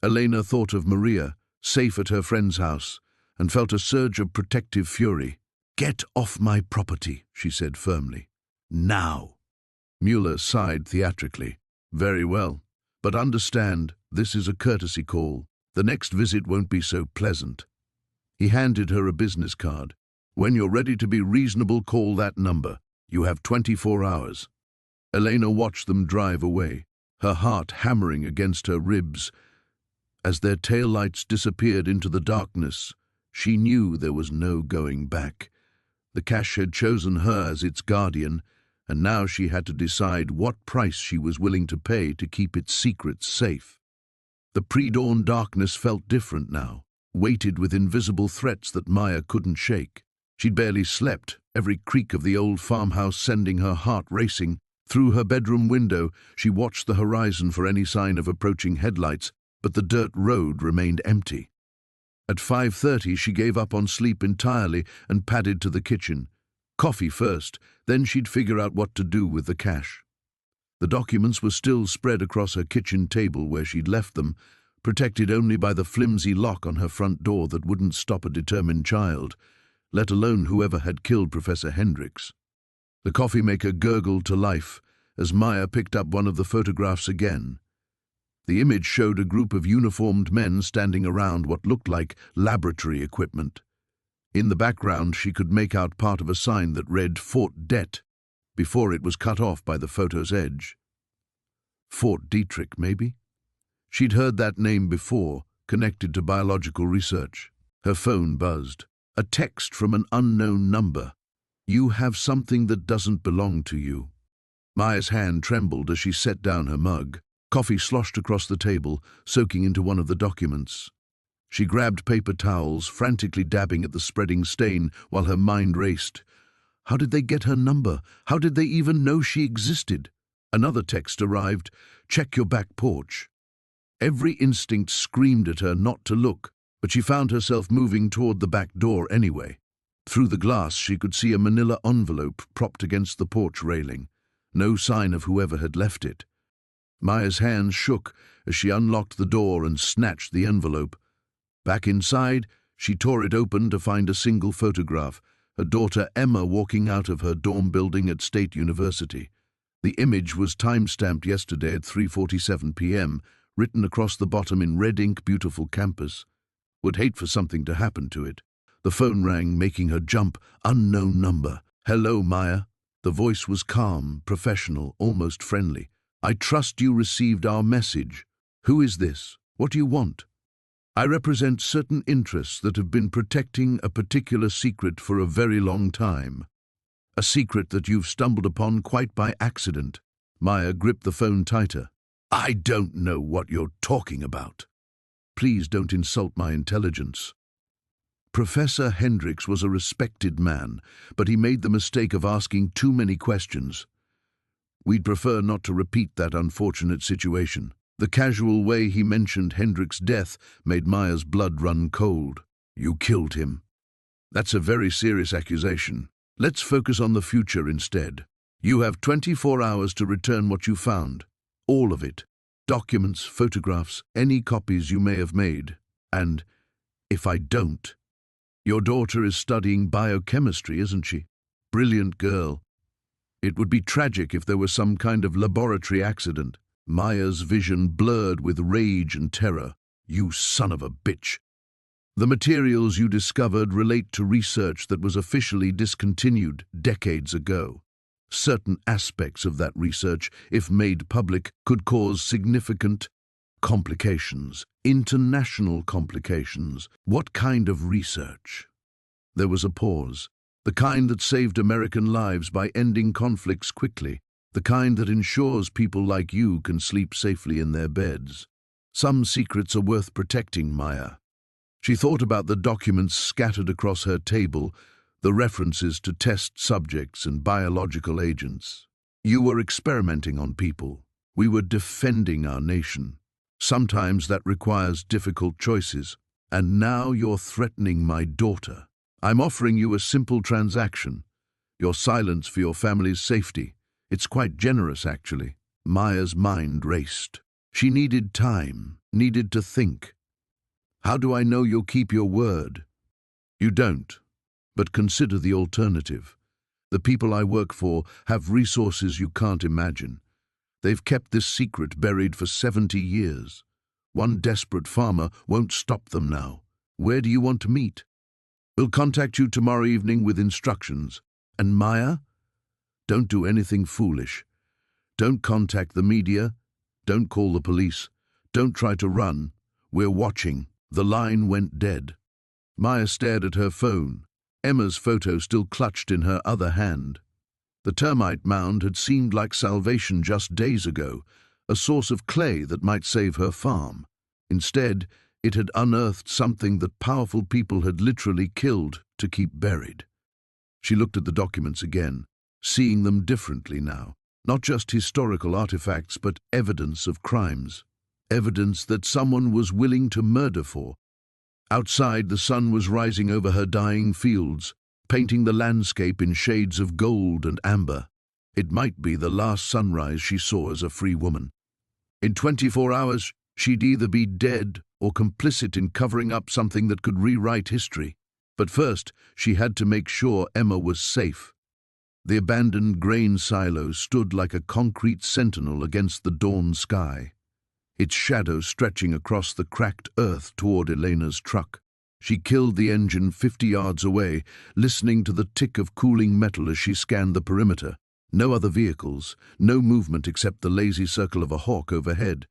Elena thought of Maria, safe at her friend's house, and felt a surge of protective fury. "Get off my property," she said firmly. "Now." Müller sighed theatrically. "Very well, but understand, this is a courtesy call. The next visit won't be so pleasant." He handed her a business card. "When you're ready to be reasonable, call that number. You have 24 hours. Elena watched them drive away, her heart hammering against her ribs. As their taillights disappeared into the darkness, she knew there was no going back. The cash had chosen her as its guardian, and now she had to decide what price she was willing to pay to keep its secrets safe. The pre-dawn darkness felt different now, weighted with invisible threats that Maya couldn't shake. She'd barely slept, every creak of the old farmhouse sending her heart racing. Through her bedroom window, she watched the horizon for any sign of approaching headlights, but the dirt road remained empty. At 5:30, she gave up on sleep entirely and padded to the kitchen. Coffee first, then she'd figure out what to do with the cash. The documents were still spread across her kitchen table where she'd left them, protected only by the flimsy lock on her front door that wouldn't stop a determined child, let alone whoever had killed Professor Hendricks. The coffee maker gurgled to life as Maya picked up one of the photographs again. The image showed a group of uniformed men standing around what looked like laboratory equipment. In the background, she could make out part of a sign that read Fort Det before it was cut off by the photo's edge. Fort Detrick, maybe? She'd heard that name before, connected to biological research. Her phone buzzed. A text from an unknown number. "You have something that doesn't belong to you." Maya's hand trembled as she set down her mug. Coffee sloshed across the table, soaking into one of the documents. She grabbed paper towels, frantically dabbing at the spreading stain while her mind raced. How did they get her number? How did they even know she existed? Another text arrived. "Check your back porch." Every instinct screamed at her not to look, but she found herself moving toward the back door anyway. Through the glass, she could see a manila envelope propped against the porch railing. No sign of whoever had left it. Maya's hands shook as she unlocked the door and snatched the envelope. Back inside, she tore it open to find a single photograph, her daughter Emma walking out of her dorm building at State University. The image was time-stamped yesterday at 3:47 p.m., written across the bottom in red ink, "Beautiful campus." Would hate for something to happen to it. The phone rang, making her jump. Unknown number. "Hello, Maya." The voice was calm, professional, almost friendly. "I trust you received our message. Who is this? What do you want?" "I represent certain interests that have been protecting a particular secret for a very long time. A secret that you've stumbled upon quite by accident." Maya gripped the phone tighter. "I don't know what you're talking about." "Please don't insult my intelligence." Professor Hendricks was a respected man, but he made the mistake of asking too many questions. We'd prefer not to repeat that unfortunate situation. The casual way he mentioned Hendricks' death made Maya's blood run cold. "You killed him." "That's a very serious accusation. Let's focus on the future instead. You have 24 hours to return what you found. All of it. Documents, photographs, any copies you may have made. And if I don't..." "Your daughter is studying biochemistry, isn't she? Brilliant girl. It would be tragic if there was some kind of laboratory accident." Maya's vision blurred with rage and terror. "You son of a bitch. The materials you discovered relate to research that was officially discontinued decades ago. Certain aspects of that research, if made public, could cause significant complications, international complications." "What kind of research?" There was a pause. "The kind that saved American lives by ending conflicts quickly. The kind that ensures people like you can sleep safely in their beds. Some secrets are worth protecting, Maya." She thought about the documents scattered across her table, the references to test subjects and biological agents. "You were experimenting on people. We were defending our nation. Sometimes that requires difficult choices. And now you're threatening my daughter. I'm offering you a simple transaction. Your silence for your family's safety. It's quite generous, actually." Maya's mind raced. She needed time, needed to think. "How do I know you'll keep your word?" "You don't. But consider the alternative. The people I work for have resources you can't imagine. They've kept this secret buried for 70 years. One desperate farmer won't stop them now. Where do you want to meet?" "We'll contact you tomorrow evening with instructions." "And Maya? Don't do anything foolish. Don't contact the media. Don't call the police. Don't try to run. We're watching." The line went dead. Maya stared at her phone, Emma's photo still clutched in her other hand. The termite mound had seemed like salvation just days ago, a source of clay that might save her farm. Instead, it had unearthed something that powerful people had literally killed to keep buried. She looked at the documents again, seeing them differently now. Not just historical artifacts, but evidence of crimes. Evidence that someone was willing to murder for. Outside, the sun was rising over her dying fields. painting the landscape in shades of gold and amber. It might be the last sunrise she saw as a free woman. In 24 hours, she'd either be dead or complicit in covering up something that could rewrite history. But first, she had to make sure Emma was safe. The abandoned grain silo stood like a concrete sentinel against the dawn sky, its shadow stretching across the cracked earth toward Elena's truck. She killed the engine 50 yards away, listening to the tick of cooling metal as she scanned the perimeter. No other vehicles, no movement except the lazy circle of a hawk overhead.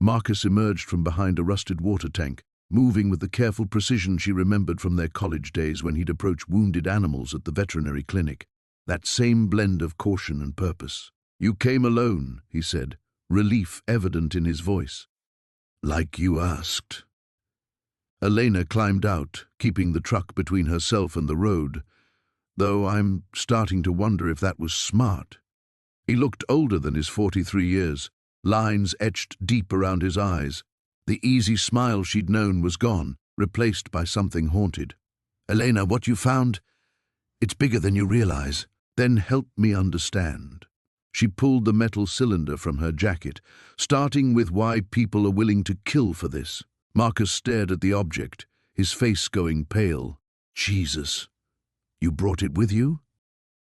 Marcus emerged from behind a rusted water tank, moving with the careful precision she remembered from their college days when he'd approach wounded animals at the veterinary clinic. That same blend of caution and purpose. "You came alone," he said, relief evident in his voice. "Like you asked." Elena climbed out, keeping the truck between herself and the road, though I'm starting to wonder if that was smart. He looked older than his 43 years, lines etched deep around his eyes. The easy smile she'd known was gone, replaced by something haunted. "Elena, what you found? It's bigger than you realize." "Then help me understand." She pulled the metal cylinder from her jacket, starting with why people are willing to kill for this. Marcus stared at the object, his face going pale. "Jesus, you brought it with you?"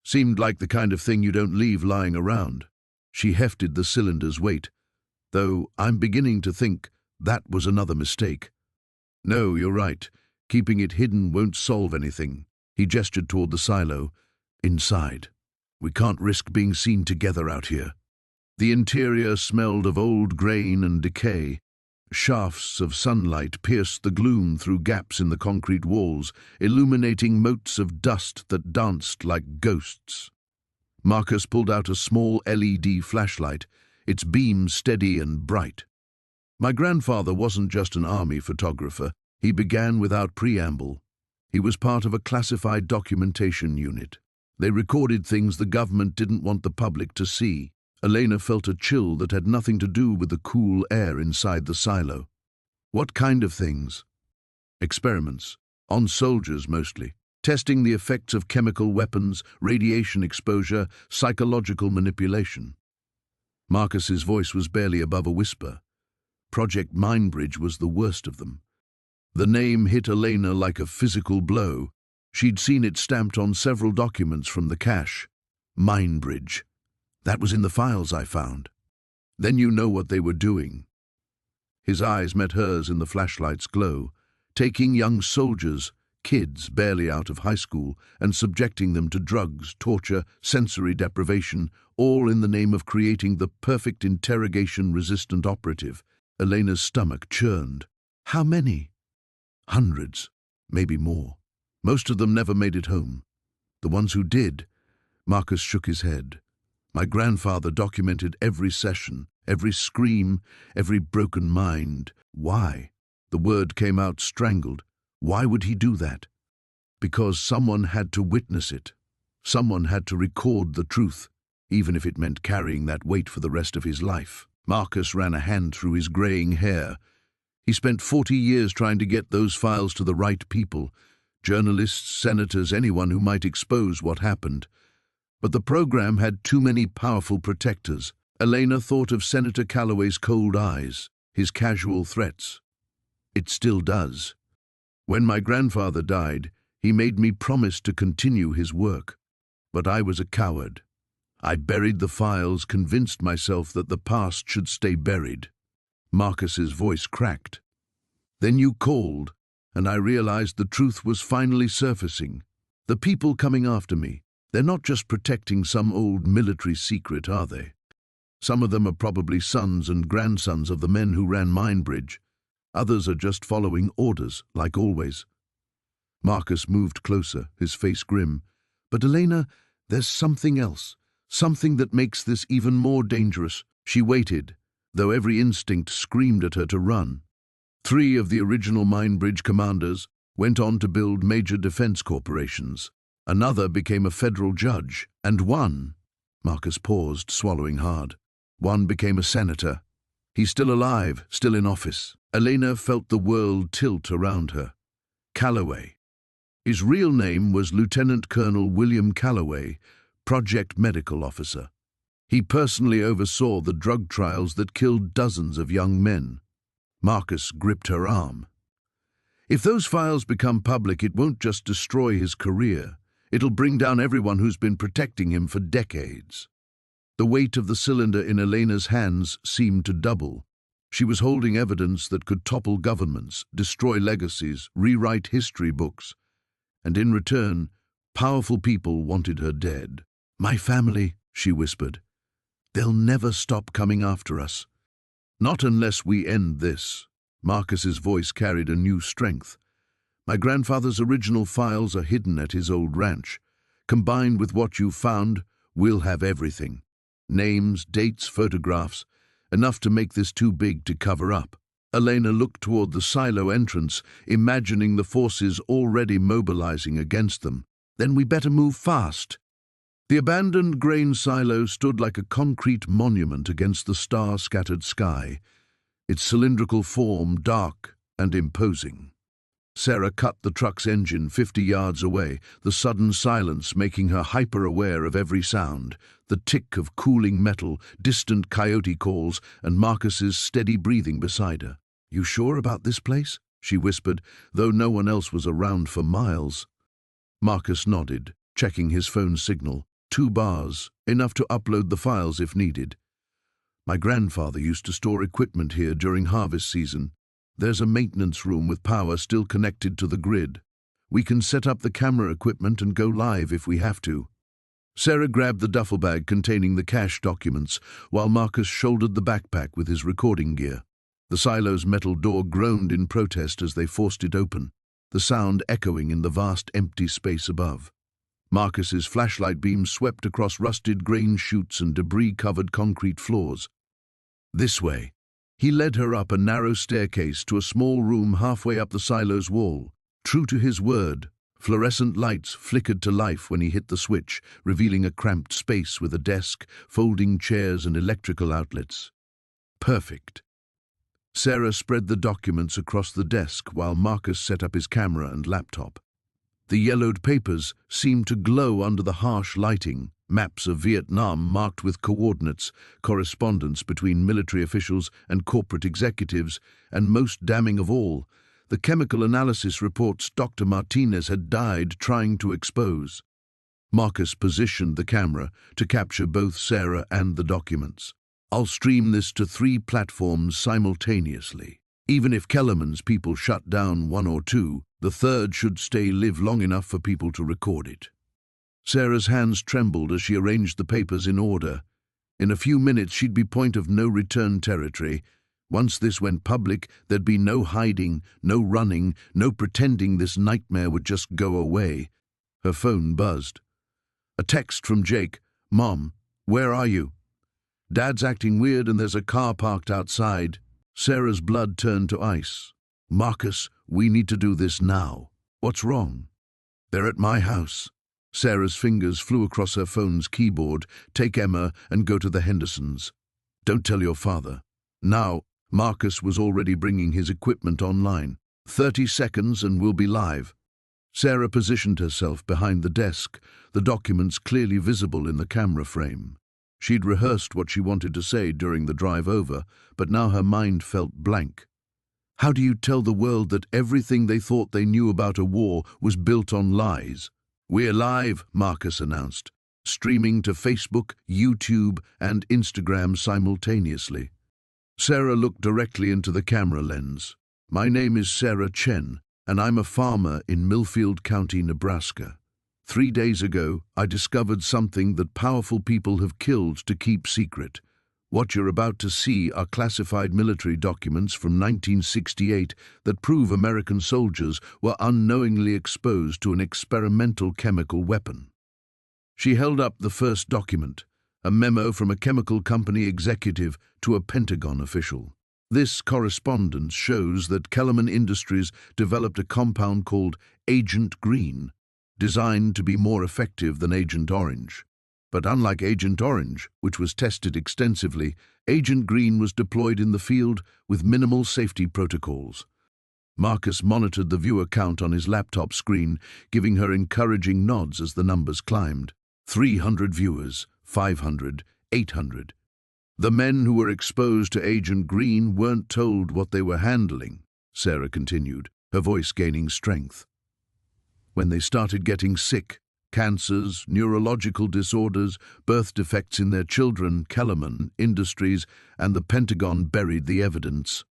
Seemed like the kind of thing you don't leave lying around. She hefted the cylinder's weight, though I'm beginning to think that was another mistake. "No, you're right. Keeping it hidden won't solve anything." He gestured toward the silo. "Inside. We can't risk being seen together out here." The interior smelled of old grain and decay. Shafts of sunlight pierced the gloom through gaps in the concrete walls, illuminating motes of dust that danced like ghosts. Marcus pulled out a small LED flashlight, its beam steady and bright. "My grandfather wasn't just an army photographer. He began without preamble. He was part of a classified documentation unit. They recorded things the government didn't want the public to see." Elena felt a chill that had nothing to do with the cool air inside the silo. "What kind of things?" "Experiments. On soldiers, mostly. Testing the effects of chemical weapons, radiation exposure, psychological manipulation." Marcus's voice was barely above a whisper. Project Mindbridge was the worst of them. The name hit Elena like a physical blow. She'd seen it stamped on several documents from the cache. Mindbridge. "That was in the files I found." "Then you know what they were doing." His eyes met hers in the flashlight's glow, taking young soldiers, kids barely out of high school, and subjecting them to drugs, torture, sensory deprivation, all in the name of creating the perfect interrogation-resistant operative. Elena's stomach churned. "How many?" "Hundreds, maybe more. Most of them never made it home. The ones who did," Marcus shook his head. "My grandfather documented every session, every scream, every broken mind." "Why?" The word came out strangled. "Why would he do that?" "Because someone had to witness it. Someone had to record the truth, even if it meant carrying that weight for the rest of his life." Marcus ran a hand through his graying hair. He spent 40 years trying to get those files to the right people. Journalists, senators, anyone who might expose what happened. But the program had too many powerful protectors. Elena thought of Senator Calloway's cold eyes, his casual threats. It still does. When my grandfather died, he made me promise to continue his work. But I was a coward. I buried the files, convinced myself that the past should stay buried. Marcus's voice cracked. "Then you called, and I realized the truth was finally surfacing. The people coming after me, they're not just protecting some old military secret, are they? Some of them are probably sons and grandsons of the men who ran Mindbridge. Others are just following orders, like always." Marcus moved closer, his face grim. "But Elena, there's something else, something that makes this even more dangerous." She waited, though every instinct screamed at her to run. 3 of the original Mindbridge commanders went on to build major defense corporations. Another became a federal judge, and one— Marcus paused, swallowing hard. "One became a senator. He's still alive, still in office." Elena felt the world tilt around her. Calloway. His real name was Lieutenant Colonel William Calloway, Project Medical Officer. He personally oversaw the drug trials that killed dozens of young men. Marcus gripped her arm. If those files become public, it won't just destroy his career. It'll bring down everyone who's been protecting him for decades. The weight of the cylinder in Elena's hands seemed to double. She was holding evidence that could topple governments, destroy legacies, rewrite history books. And in return, powerful people wanted her dead. "My family," she whispered. "They'll never stop coming after us." "Not unless we end this." Marcus's voice carried a new strength. "My grandfather's original files are hidden at his old ranch. Combined with what you've found, we'll have everything. Names, dates, photographs, enough to make this too big to cover up." Elena looked toward the silo entrance, imagining the forces already mobilizing against them. "Then we better move fast." The abandoned grain silo stood like a concrete monument against the star-scattered sky, its cylindrical form dark and imposing. Sarah cut the truck's engine 50 yards away, the sudden silence making her hyper-aware of every sound, the tick of cooling metal, distant coyote calls, and Marcus's steady breathing beside her. "You sure about this place?" she whispered, though no one else was around for miles. Marcus nodded, checking his phone signal. 2 bars, enough to upload the files if needed. "My grandfather used to store equipment here during harvest season. There's a maintenance room with power still connected to the grid. We can set up the camera equipment and go live if we have to." Sarah grabbed the duffel bag containing the cash documents, while Marcus shouldered the backpack with his recording gear. The silo's metal door groaned in protest as they forced it open, the sound echoing in the vast empty space above. Marcus's flashlight beam swept across rusted grain chutes and debris-covered concrete floors. "This way." He led her up a narrow staircase to a small room halfway up the silo's wall. True to his word, fluorescent lights flickered to life when he hit the switch, revealing a cramped space with a desk, folding chairs, and electrical outlets. Perfect. Sarah spread the documents across the desk while Marcus set up his camera and laptop. The yellowed papers seemed to glow under the harsh lighting, maps of Vietnam marked with coordinates, correspondence between military officials and corporate executives, and most damning of all, the chemical analysis reports Dr. Martinez had died trying to expose. Marcus positioned the camera to capture both Sarah and the documents. "I'll stream this to 3 platforms simultaneously. Even if Kellerman's people shut down 1 or 2, the 3rd should stay live long enough for people to record it." Sarah's hands trembled as she arranged the papers in order. In a few minutes she'd be point of no return territory. Once this went public, there'd be no hiding, no running, no pretending this nightmare would just go away. Her phone buzzed. A text from Jake. "Mom, where are you?" "Dad's acting weird and there's a car parked outside." Sarah's blood turned to ice. "Marcus, we need to do this now." "What's wrong?" "They're at my house." Sarah's fingers flew across her phone's keyboard. "Take Emma and go to the Hendersons. Don't tell your father." Now, Marcus was already bringing his equipment online. 30 seconds and we'll be live." Sarah positioned herself behind the desk, the documents clearly visible in the camera frame. She'd rehearsed what she wanted to say during the drive over, but now her mind felt blank. How do you tell the world that everything they thought they knew about a war was built on lies? "We're live," Marcus announced, streaming to Facebook, YouTube, and Instagram simultaneously. Sarah looked directly into the camera lens. "My name is Sarah Chen, and I'm a farmer in Millfield County, Nebraska. 3 days ago, I discovered something that powerful people have killed to keep secret. What you're about to see are classified military documents from 1968 that prove American soldiers were unknowingly exposed to an experimental chemical weapon." She held up the first document, a memo from a chemical company executive to a Pentagon official. This correspondence shows that Kellerman Industries developed a compound called Agent Green, designed to be more effective than Agent Orange. But unlike Agent Orange, which was tested extensively, Agent Green was deployed in the field with minimal safety protocols. Marcus monitored the viewer count on his laptop screen, giving her encouraging nods as the numbers climbed. 300 viewers, 500, 800. The men who were exposed to Agent Green weren't told what they were handling, Sarah continued, her voice gaining strength. When they started getting sick, cancers, neurological disorders, birth defects in their children, Kellerman Industries and the Pentagon buried the evidence.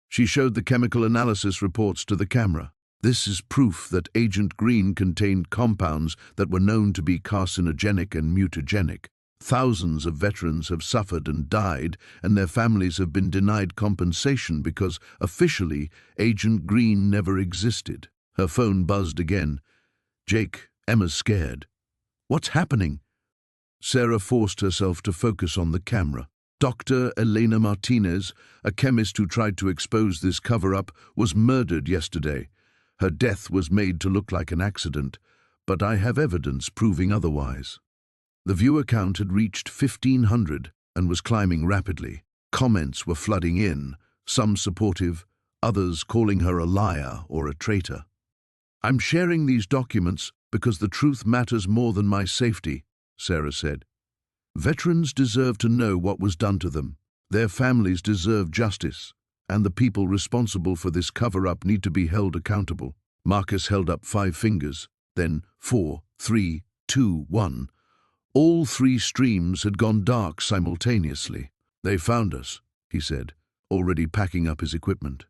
She showed the chemical analysis reports to the camera. This is proof that Agent Green contained compounds that were known to be carcinogenic and mutagenic. Thousands of veterans have suffered and died, and their families have been denied compensation because, officially, Agent Green never existed. Her phone buzzed again. "Jake, Emma's scared." "What's happening?" Sarah forced herself to focus on the camera. Dr. Elena Martinez, a chemist who tried to expose this cover-up, was murdered yesterday. Her death was made to look like an accident, but I have evidence proving otherwise. The viewer count had reached 1,500 and was climbing rapidly. Comments were flooding in, some supportive, others calling her a liar or a traitor. "I'm sharing these documents because the truth matters more than my safety," Sarah said. "Veterans deserve to know what was done to them. Their families deserve justice, and the people responsible for this cover-up need to be held accountable." Marcus held up 5 fingers, then 4, 3, 2, 1. All 3 streams had gone dark simultaneously. "They found us," he said, already packing up his equipment.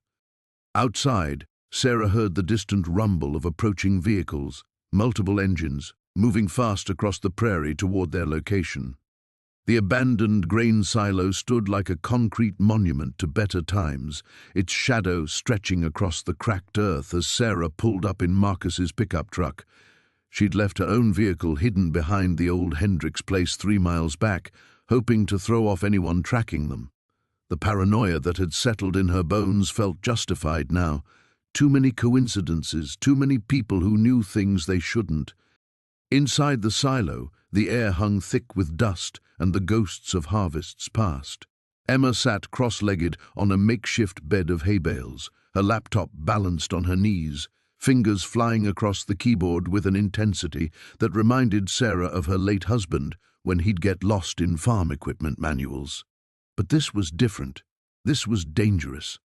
Outside, Sarah heard the distant rumble of approaching vehicles, multiple engines, moving fast across the prairie toward their location. The abandoned grain silo stood like a concrete monument to better times, its shadow stretching across the cracked earth as Sarah pulled up in Marcus's pickup truck. She'd left her own vehicle hidden behind the old Hendricks place 3 miles back, hoping to throw off anyone tracking them. The paranoia that had settled in her bones felt justified now. Too many coincidences, too many people who knew things they shouldn't. Inside the silo, the air hung thick with dust and the ghosts of harvests past. Emma sat cross-legged on a makeshift bed of hay bales, her laptop balanced on her knees, fingers flying across the keyboard with an intensity that reminded Sarah of her late husband when he'd get lost in farm equipment manuals. But this was different. This was dangerous.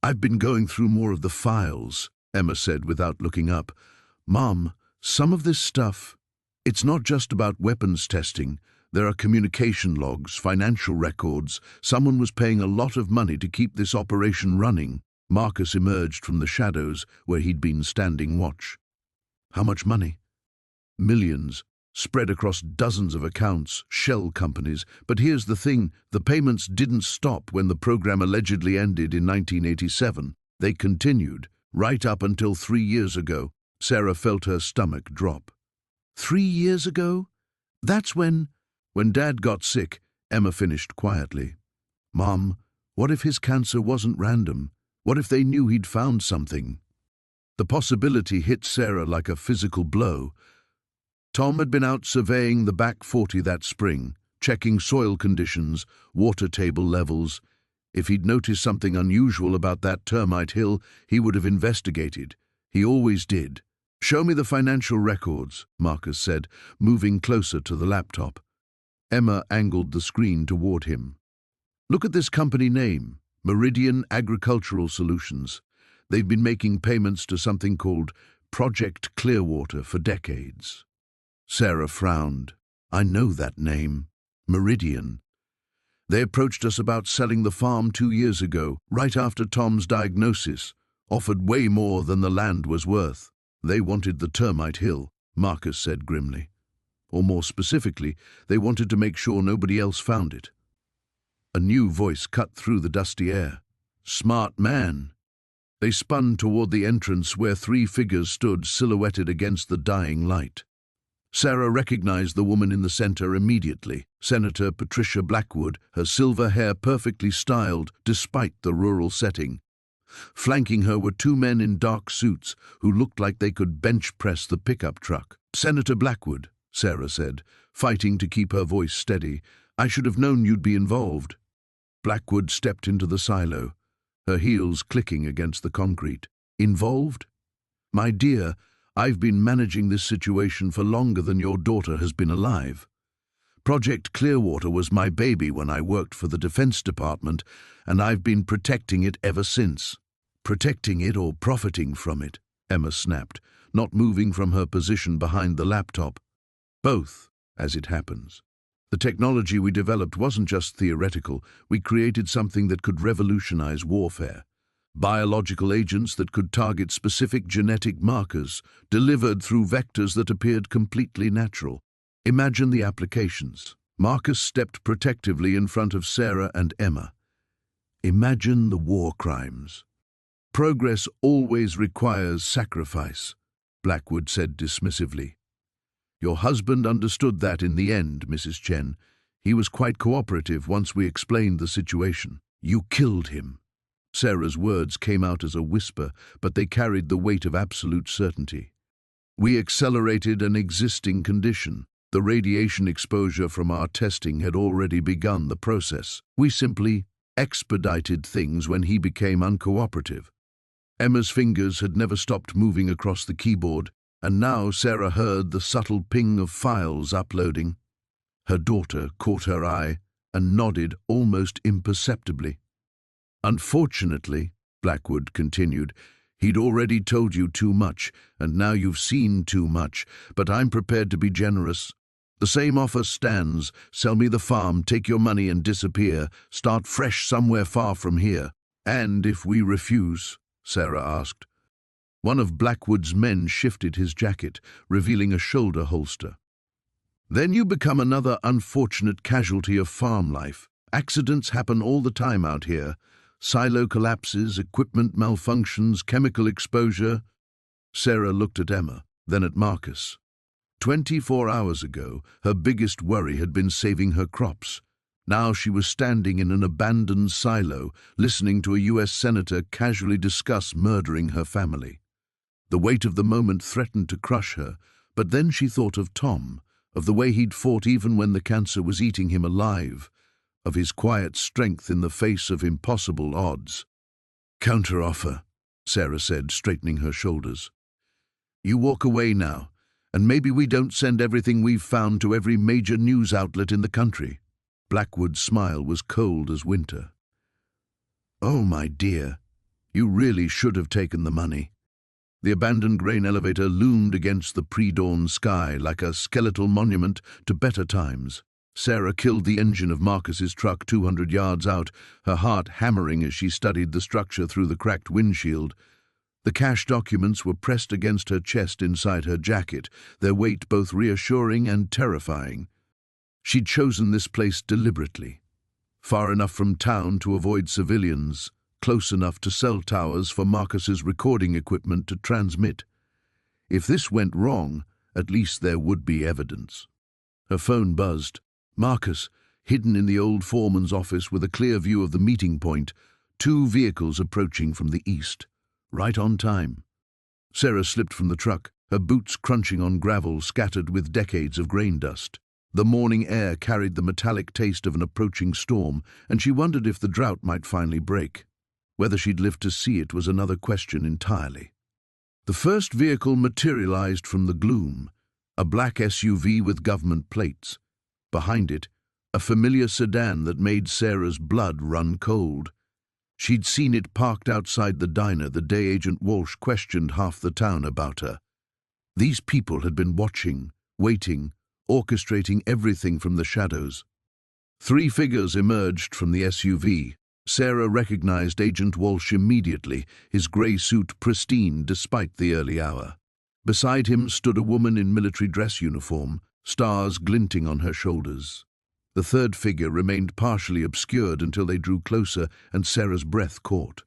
"I've been going through more of the files," Emma said without looking up. "Mom, some of this stuff, it's not just about weapons testing. There are communication logs, financial records. Someone was paying a lot of money to keep this operation running." Marcus emerged from the shadows where he'd been standing watch. "How much money?" "Millions, spread across dozens of accounts, shell companies. But here's the thing, the payments didn't stop when the program allegedly ended in 1987. They continued, right up until 3 years ago." Sarah felt her stomach drop. 3 years ago? That's when Dad got sick, Emma finished quietly. "Mom, what if his cancer wasn't random? What if they knew he'd found something?" The possibility hit Sarah like a physical blow. Tom had been out surveying the back 40 that spring, checking soil conditions, water table levels. If he'd noticed something unusual about that termite hill, he would have investigated. He always did. "Show me the financial records," Marcus said, moving closer to the laptop. Emma angled the screen toward him. "Look at this company name, Meridian Agricultural Solutions. They've been making payments to something called Project Clearwater for decades." Sarah frowned. "I know that name. Meridian. They approached us about selling the farm 2 years ago, right after Tom's diagnosis, offered way more than the land was worth. They wanted the termite hill," Marcus said grimly. "Or more specifically, they wanted to make sure nobody else found it." A new voice cut through the dusty air. "Smart man." They spun toward the entrance where 3 figures stood silhouetted against the dying light. Sarah recognized the woman in the center immediately, Senator Patricia Blackwood, her silver hair perfectly styled despite the rural setting. Flanking her were 2 men in dark suits who looked like they could bench press the pickup truck. "Senator Blackwood," Sarah said, fighting to keep her voice steady, "I should have known you'd be involved." Blackwood stepped into the silo, her heels clicking against the concrete. Involved? My dear, I've been managing this situation for longer than your daughter has been alive. Project Clearwater was my baby when I worked for the Defense Department, and I've been protecting it ever since. Protecting it or profiting from it, Emma snapped, not moving from her position behind the laptop. Both, as it happens. The technology we developed wasn't just theoretical, we created something that could revolutionize warfare. Biological agents that could target specific genetic markers, delivered through vectors that appeared completely natural. Imagine the applications. Marcus stepped protectively in front of Sarah and Emma. Imagine the war crimes. Progress always requires sacrifice, Blackwood said dismissively. Your husband understood that in the end, Mrs. Chen. He was quite cooperative once we explained the situation. You killed him. Sarah's words came out as a whisper, but they carried the weight of absolute certainty. We accelerated an existing condition. The radiation exposure from our testing had already begun the process. We simply expedited things when he became uncooperative. Emma's fingers had never stopped moving across the keyboard, and now Sarah heard the subtle ping of files uploading. Her daughter caught her eye and nodded almost imperceptibly. Unfortunately, Blackwood continued, he'd already told you too much, and now you've seen too much, but I'm prepared to be generous. The same offer stands. Sell me the farm, take your money and disappear. Start fresh somewhere far from here. And if we refuse? Sarah asked. One of Blackwood's men shifted his jacket, revealing a shoulder holster. Then you become another unfortunate casualty of farm life. Accidents happen all the time out here. Silo collapses, equipment malfunctions, chemical exposure. Sarah looked at Emma, then at Marcus. 24 hours ago, her biggest worry had been saving her crops. Now she was standing in an abandoned silo, listening to a U.S. senator casually discuss murdering her family. The weight of the moment threatened to crush her, but then she thought of Tom, of the way he'd fought even when the cancer was eating him alive, of his quiet strength in the face of impossible odds. Counteroffer, Sarah said, straightening her shoulders. You walk away now, and maybe we don't send everything we've found to every major news outlet in the country. Blackwood's smile was cold as winter. Oh, my dear, you really should have taken the money. The abandoned grain elevator loomed against the pre-dawn sky like a skeletal monument to better times. Sarah killed the engine of Marcus's truck 200 yards out, her heart hammering as she studied the structure through the cracked windshield. The cash documents were pressed against her chest inside her jacket, their weight both reassuring and terrifying. She'd chosen this place deliberately. Far enough from town to avoid civilians, close enough to cell towers for Marcus's recording equipment to transmit. If this went wrong, at least there would be evidence. Her phone buzzed. Marcus, hidden in the old foreman's office with a clear view of the meeting point, 2 vehicles approaching from the east. Right on time. Sarah slipped from the truck, her boots crunching on gravel scattered with decades of grain dust. The morning air carried the metallic taste of an approaching storm, and she wondered if the drought might finally break. Whether she'd live to see it was another question entirely. The first vehicle materialized from the gloom, a black SUV with government plates. Behind it, a familiar sedan that made Sarah's blood run cold. She'd seen it parked outside the diner the day Agent Walsh questioned half the town about her. These people had been watching, waiting, orchestrating everything from the shadows. 3 figures emerged from the SUV. Sarah recognized Agent Walsh immediately, his grey suit pristine despite the early hour. Beside him stood a woman in military dress uniform, stars glinting on her shoulders. The third figure remained partially obscured until they drew closer and Sarah's breath caught.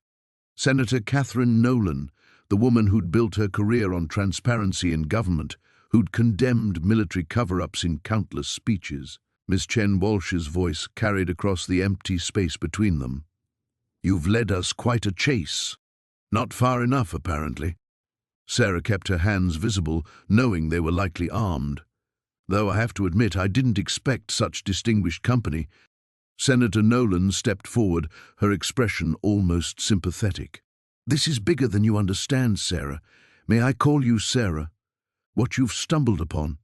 Senator Catherine Nolan, the woman who'd built her career on transparency in government, who'd condemned military cover-ups in countless speeches. Miss Chen Walsh's voice carried across the empty space between them. You've led us quite a chase. Not far enough, apparently. Sarah kept her hands visible, knowing they were likely armed. Though I have to admit I didn't expect such distinguished company. Senator Nolan stepped forward, her expression almost sympathetic. This is bigger than you understand, Sarah. May I call you Sarah? What you've stumbled upon.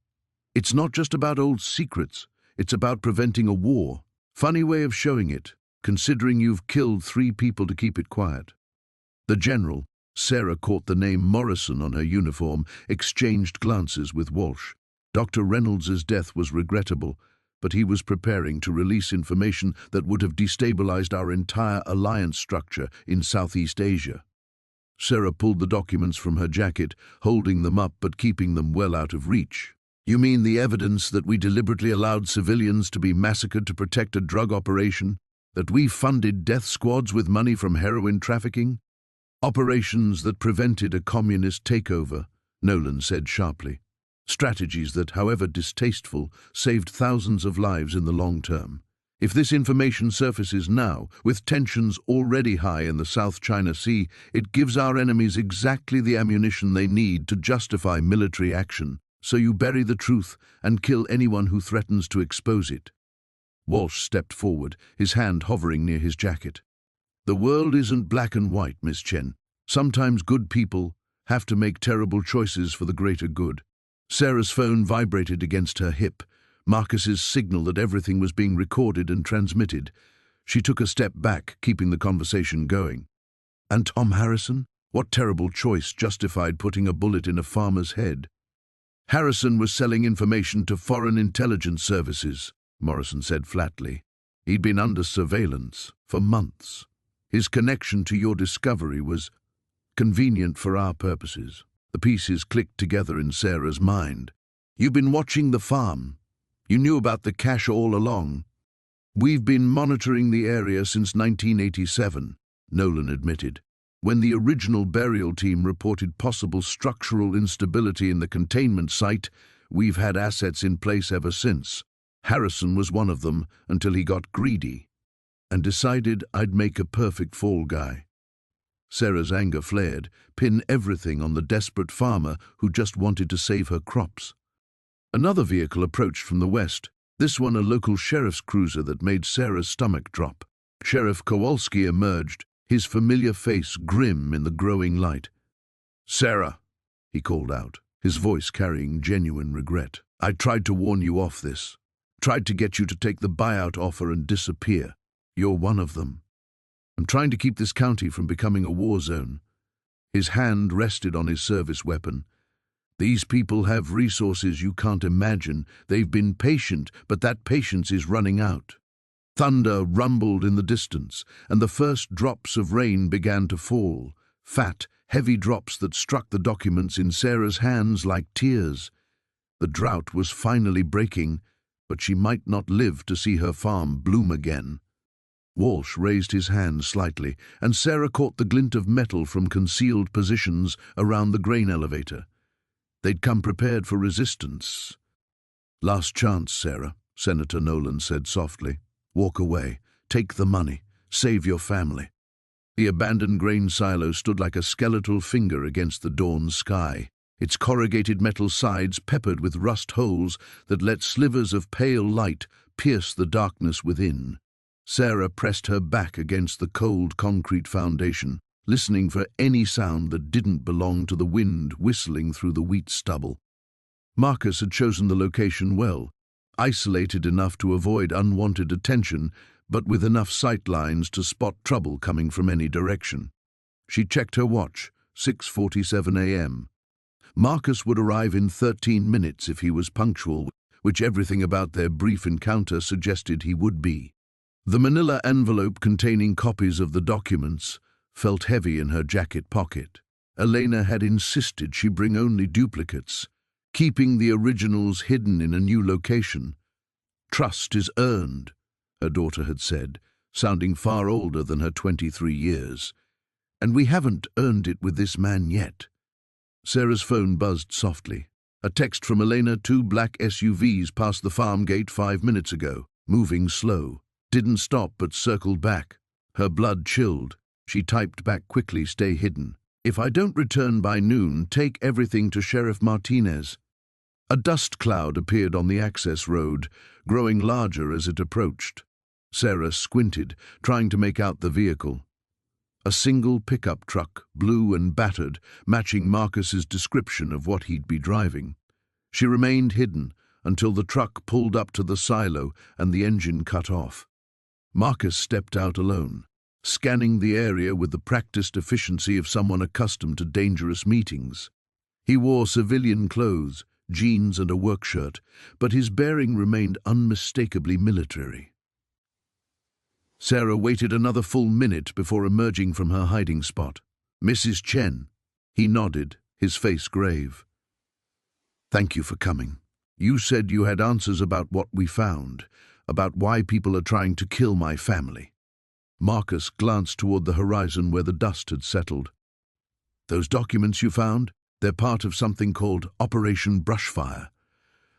It's not just about old secrets. It's about preventing a war. Funny way of showing it, considering you've killed 3 people to keep it quiet. The general, Sarah caught the name Morrison on her uniform, exchanged glances with Walsh. Dr. Reynolds's death was regrettable, but he was preparing to release information that would have destabilized our entire alliance structure in Southeast Asia. Sarah pulled the documents from her jacket, holding them up but keeping them well out of reach. You mean the evidence that we deliberately allowed civilians to be massacred to protect a drug operation? That we funded death squads with money from heroin trafficking? Operations that prevented a communist takeover, Nolan said sharply. Strategies that, however distasteful, saved thousands of lives in the long term. If this information surfaces now, with tensions already high in the South China Sea, it gives our enemies exactly the ammunition they need to justify military action. So you bury the truth and kill anyone who threatens to expose it. Walsh stepped forward, his hand hovering near his jacket. The world isn't black and white, Miss Chen. Sometimes good people have to make terrible choices for the greater good. Sarah's phone vibrated against her hip, Marcus's signal that everything was being recorded and transmitted. She took a step back, keeping the conversation going. And Tom Harrison? What terrible choice justified putting a bullet in a farmer's head? Harrison was selling information to foreign intelligence services, Morrison said flatly. He'd been under surveillance for months. His connection to your discovery was convenient for our purposes. The pieces clicked together in Sarah's mind. You've been watching the farm. You knew about the cache all along. We've been monitoring the area since 1987, Nolan admitted. When the original burial team reported possible structural instability in the containment site, we've had assets in place ever since. Harrison was one of them until he got greedy and decided I'd make a perfect fall guy. Sarah's anger flared, pin everything on the desperate farmer who just wanted to save her crops. Another vehicle approached from the west, this one a local sheriff's cruiser that made Sarah's stomach drop. Sheriff Kowalski emerged, his familiar face grim in the growing light. Sarah, he called out, his voice carrying genuine regret. I tried to warn you off this. Tried to get you to take the buyout offer and disappear. You're one of them. I'm trying to keep this county from becoming a war zone. His hand rested on his service weapon. These people have resources you can't imagine. They've been patient, but that patience is running out. Thunder rumbled in the distance, and the first drops of rain began to fall, fat, heavy drops that struck the documents in Sarah's hands like tears. The drought was finally breaking, but she might not live to see her farm bloom again. Walsh raised his hand slightly, and Sarah caught the glint of metal from concealed positions around the grain elevator. They'd come prepared for resistance. Last chance, Sarah, Senator Nolan said softly. Walk away. Take the money. Save your family. The abandoned grain silo stood like a skeletal finger against the dawn sky, its corrugated metal sides peppered with rust holes that let slivers of pale light pierce the darkness within. Sarah pressed her back against the cold concrete foundation, listening for any sound that didn't belong to the wind whistling through the wheat stubble. Marcus had chosen the location well, isolated enough to avoid unwanted attention, but with enough sight lines to spot trouble coming from any direction. She checked her watch, 6:47 a.m. Marcus would arrive in 13 minutes if he was punctual, which everything about their brief encounter suggested he would be. The manila envelope containing copies of the documents felt heavy in her jacket pocket. Elena had insisted she bring only duplicates, keeping the originals hidden in a new location. Trust is earned, her daughter had said, sounding far older than her 23 years. And we haven't earned it with this man yet. Sarah's phone buzzed softly. A text from Elena, 2 black SUVs passed the farm gate 5 minutes ago, moving slow. Didn't stop but circled back. Her blood chilled. She typed back quickly, stay hidden. If I don't return by noon, take everything to Sheriff Martinez. A dust cloud appeared on the access road, growing larger as it approached. Sarah squinted, trying to make out the vehicle. A single pickup truck, blue and battered, matching Marcus's description of what he'd be driving. She remained hidden until the truck pulled up to the silo and the engine cut off. Marcus stepped out alone, scanning the area with the practiced efficiency of someone accustomed to dangerous meetings. He wore civilian clothes, jeans and a work shirt, but his bearing remained unmistakably military. Sarah waited another full minute before emerging from her hiding spot. "Mrs. Chen." He nodded, his face grave. "Thank you for coming. You said you had answers about what we found, about why people are trying to kill my family." Marcus glanced toward the horizon where the dust had settled. "Those documents you found? They're part of something called Operation Brushfire,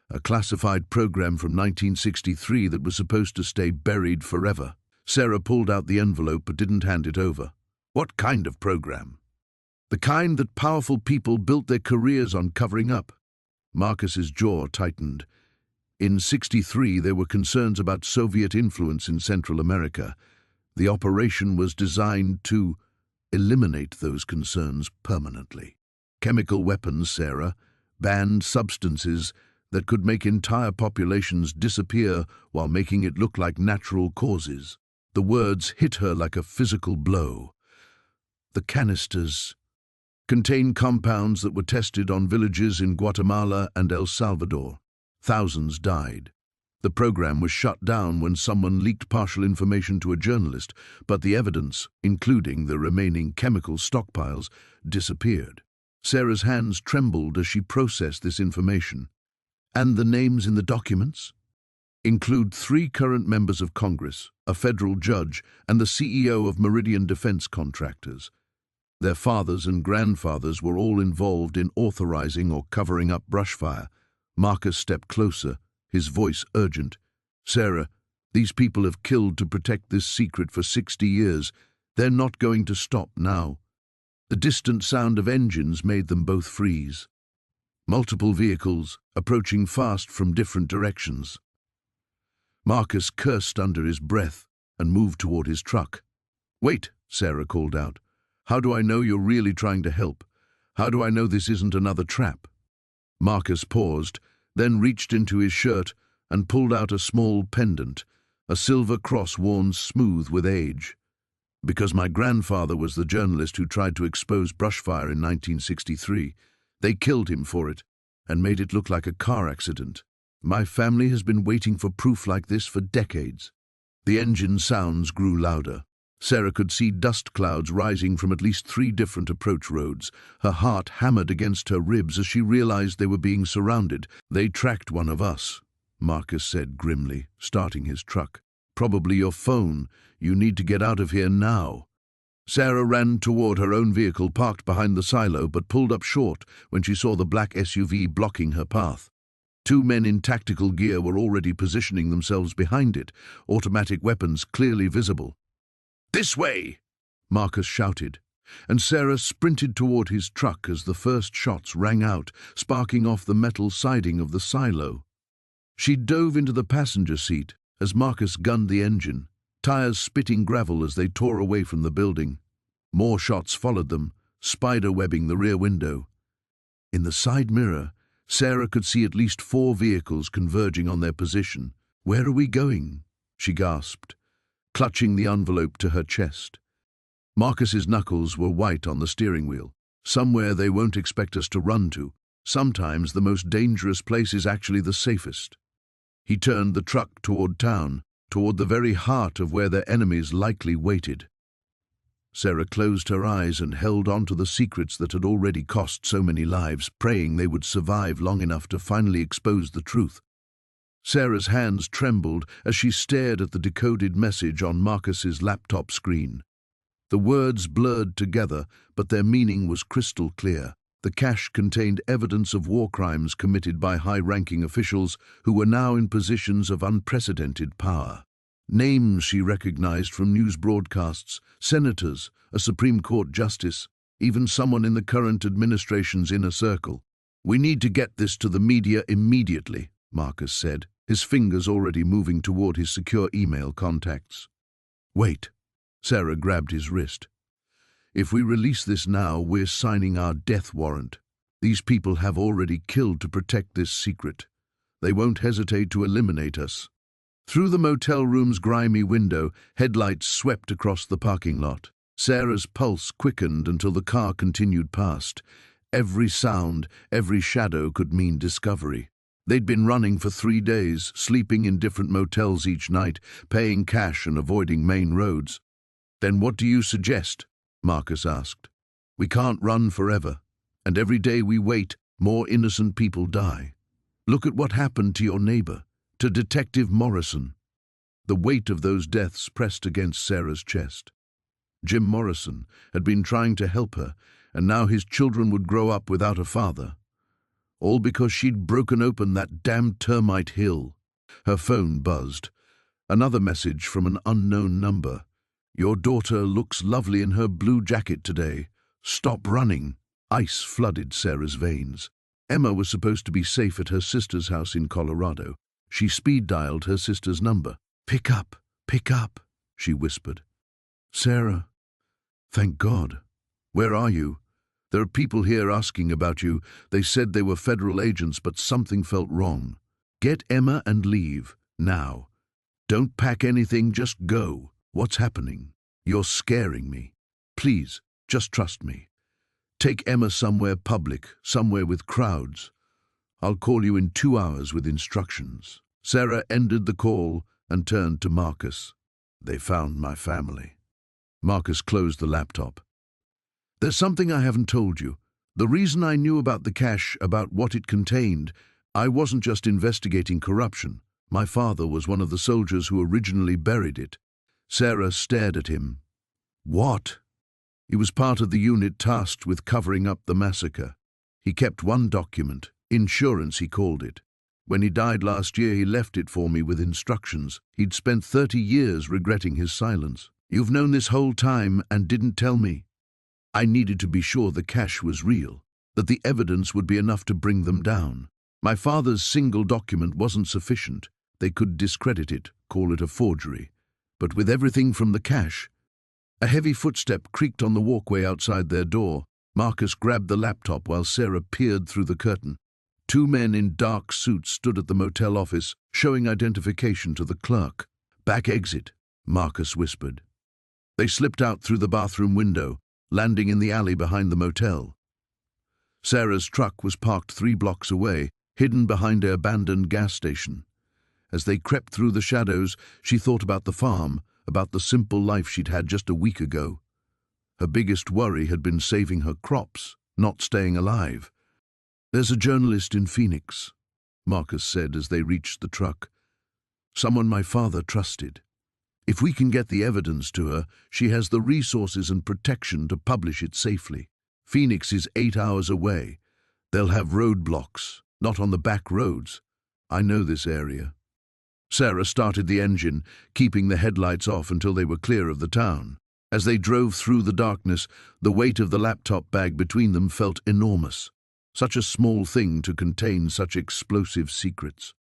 a classified program from 1963 that was supposed to stay buried forever." Sarah pulled out the envelope but didn't hand it over. "What kind of program?" "The kind that powerful people built their careers on covering up." Marcus's jaw tightened. In '63, there were concerns about Soviet influence in Central America. The operation was designed to eliminate those concerns permanently. Chemical weapons, Sarah, banned substances that could make entire populations disappear while making it look like natural causes. The words hit her like a physical blow. The canisters contained compounds that were tested on villages in Guatemala and El Salvador. Thousands died. The program was shut down when someone leaked partial information to a journalist, but the evidence, including the remaining chemical stockpiles, disappeared. Sarah's hands trembled as she processed this information. "And the names in the documents?" "Include 3 current members of Congress, a federal judge, and the CEO of Meridian Defense Contractors. Their fathers and grandfathers were all involved in authorizing or covering up brushfire." Marcus stepped closer, his voice urgent. "Sarah, these people have killed to protect this secret for 60 years. They're not going to stop now." The distant sound of engines made them both freeze. Multiple vehicles, approaching fast from different directions. Marcus cursed under his breath and moved toward his truck. "Wait," Sarah called out. "How do I know you're really trying to help? How do I know this isn't another trap?" Marcus paused, then reached into his shirt and pulled out a small pendant, a silver cross worn smooth with age. "Because my grandfather was the journalist who tried to expose brushfire in 1963. They killed him for it and made it look like a car accident. My family has been waiting for proof like this for decades." The engine sounds grew louder. Sarah could see dust clouds rising from at least 3 different approach roads. Her heart hammered against her ribs as she realized they were being surrounded. "They tracked one of us," Marcus said grimly, starting his truck. "Probably your phone. You need to get out of here now." Sarah ran toward her own vehicle parked behind the silo but pulled up short when she saw the black SUV blocking her path. 2 men in tactical gear were already positioning themselves behind it, automatic weapons clearly visible. "This way!" Marcus shouted, and Sarah sprinted toward his truck as the first shots rang out, sparking off the metal siding of the silo. She dove into the passenger seat as Marcus gunned the engine, tires spitting gravel as they tore away from the building. More shots followed them, spider-webbing the rear window. In the side mirror, Sarah could see at least 4 vehicles converging on their position. "Where are we going?" she gasped, clutching the envelope to her chest. Marcus's knuckles were white on the steering wheel. "Somewhere they won't expect us to run to. Sometimes the most dangerous place is actually the safest." He turned the truck toward town, toward the very heart of where their enemies likely waited. Sarah closed her eyes and held on to the secrets that had already cost so many lives, praying they would survive long enough to finally expose the truth. Sarah's hands trembled as she stared at the decoded message on Marcus's laptop screen. The words blurred together, but their meaning was crystal clear. The cache contained evidence of war crimes committed by high-ranking officials who were now in positions of unprecedented power. Names she recognized from news broadcasts, senators, a Supreme Court justice, even someone in the current administration's inner circle. "We need to get this to the media immediately," Marcus said, his fingers already moving toward his secure email contacts. "Wait." Sarah grabbed his wrist. If we release this now, we're signing our death warrant. These people have already killed to protect this secret. They won't hesitate to eliminate us." Through the motel room's grimy window, headlights swept across the parking lot. Sarah's pulse quickened until the car continued past. Every sound, every shadow could mean discovery. They'd been running for 3 days, sleeping in different motels each night, paying cash and avoiding main roads. "Then what do you suggest?" Marcus asked. "We can't run forever, and every day we wait, more innocent people die. Look at what happened to your neighbor, to Detective Morrison." The weight of those deaths pressed against Sarah's chest. Jim Morrison had been trying to help her, and now his children would grow up without a father. All because she'd broken open that damned Termite hill. Her phone buzzed. Another message from an unknown number. "Your daughter looks lovely in her blue jacket today. Stop running." Ice flooded Sarah's veins. Emma was supposed to be safe at her sister's house in Colorado. She speed-dialed her sister's number. Pick up," she whispered. "Sarah, thank God. Where are you? There are people here asking about you. They said they were federal agents, but something felt wrong. Get Emma and leave, now. Don't pack anything, just go. What's happening? You're scaring me. Please, just trust me. Take Emma somewhere public, somewhere with crowds. I'll call you in 2 hours with instructions." Sarah ended the call and turned to Marcus. "They found my family." Marcus closed the laptop. "There's something I haven't told you. The reason I knew about the cash, about what it contained, I wasn't just investigating corruption. My father was one of the soldiers who originally buried it." Sarah stared at him. "What?" "He was part of the unit tasked with covering up the massacre. He kept one document, insurance he called it. When he died last year, he left it for me with instructions. He'd spent 30 years regretting his silence. You've known this whole time and didn't tell me." I needed to be sure the cash was real, that the evidence would be enough to bring them down. My father's single document wasn't sufficient. They could discredit it, call it a forgery. But with everything from the cash... A heavy footstep creaked on the walkway outside their door. Marcus grabbed the laptop while Sarah peered through the curtain. 2 men in dark suits stood at the motel office, showing identification to the clerk. "Back exit," Marcus whispered. They slipped out through the bathroom window, landing in the alley behind the motel. Sarah's truck was parked 3 blocks away, hidden behind an abandoned gas station. As they crept through the shadows, she thought about the farm, about the simple life she'd had just a week ago. Her biggest worry had been saving her crops, not staying alive. "There's a journalist in Phoenix," Marcus said as they reached the truck. "Someone my father trusted. If we can get the evidence to her, she has the resources and protection to publish it safely. Phoenix is 8 hours away. They'll have roadblocks, not on the back roads. I know this area." Sarah started the engine, keeping the headlights off until they were clear of the town. As they drove through the darkness, the weight of the laptop bag between them felt enormous. Such a small thing to contain such explosive secrets.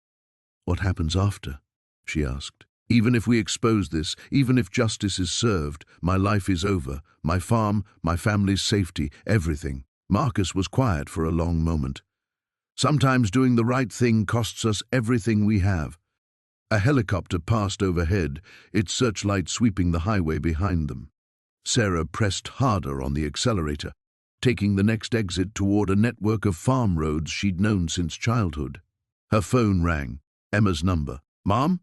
"What happens after?" she asked. "Even if we expose this, even if justice is served, my life is over, my farm, my family's safety, everything." Marcus was quiet for a long moment. "Sometimes doing the right thing costs us everything we have." A helicopter passed overhead, its searchlight sweeping the highway behind them. Sarah pressed harder on the accelerator, taking the next exit toward a network of farm roads she'd known since childhood. Her phone rang. Emma's number. "Mom?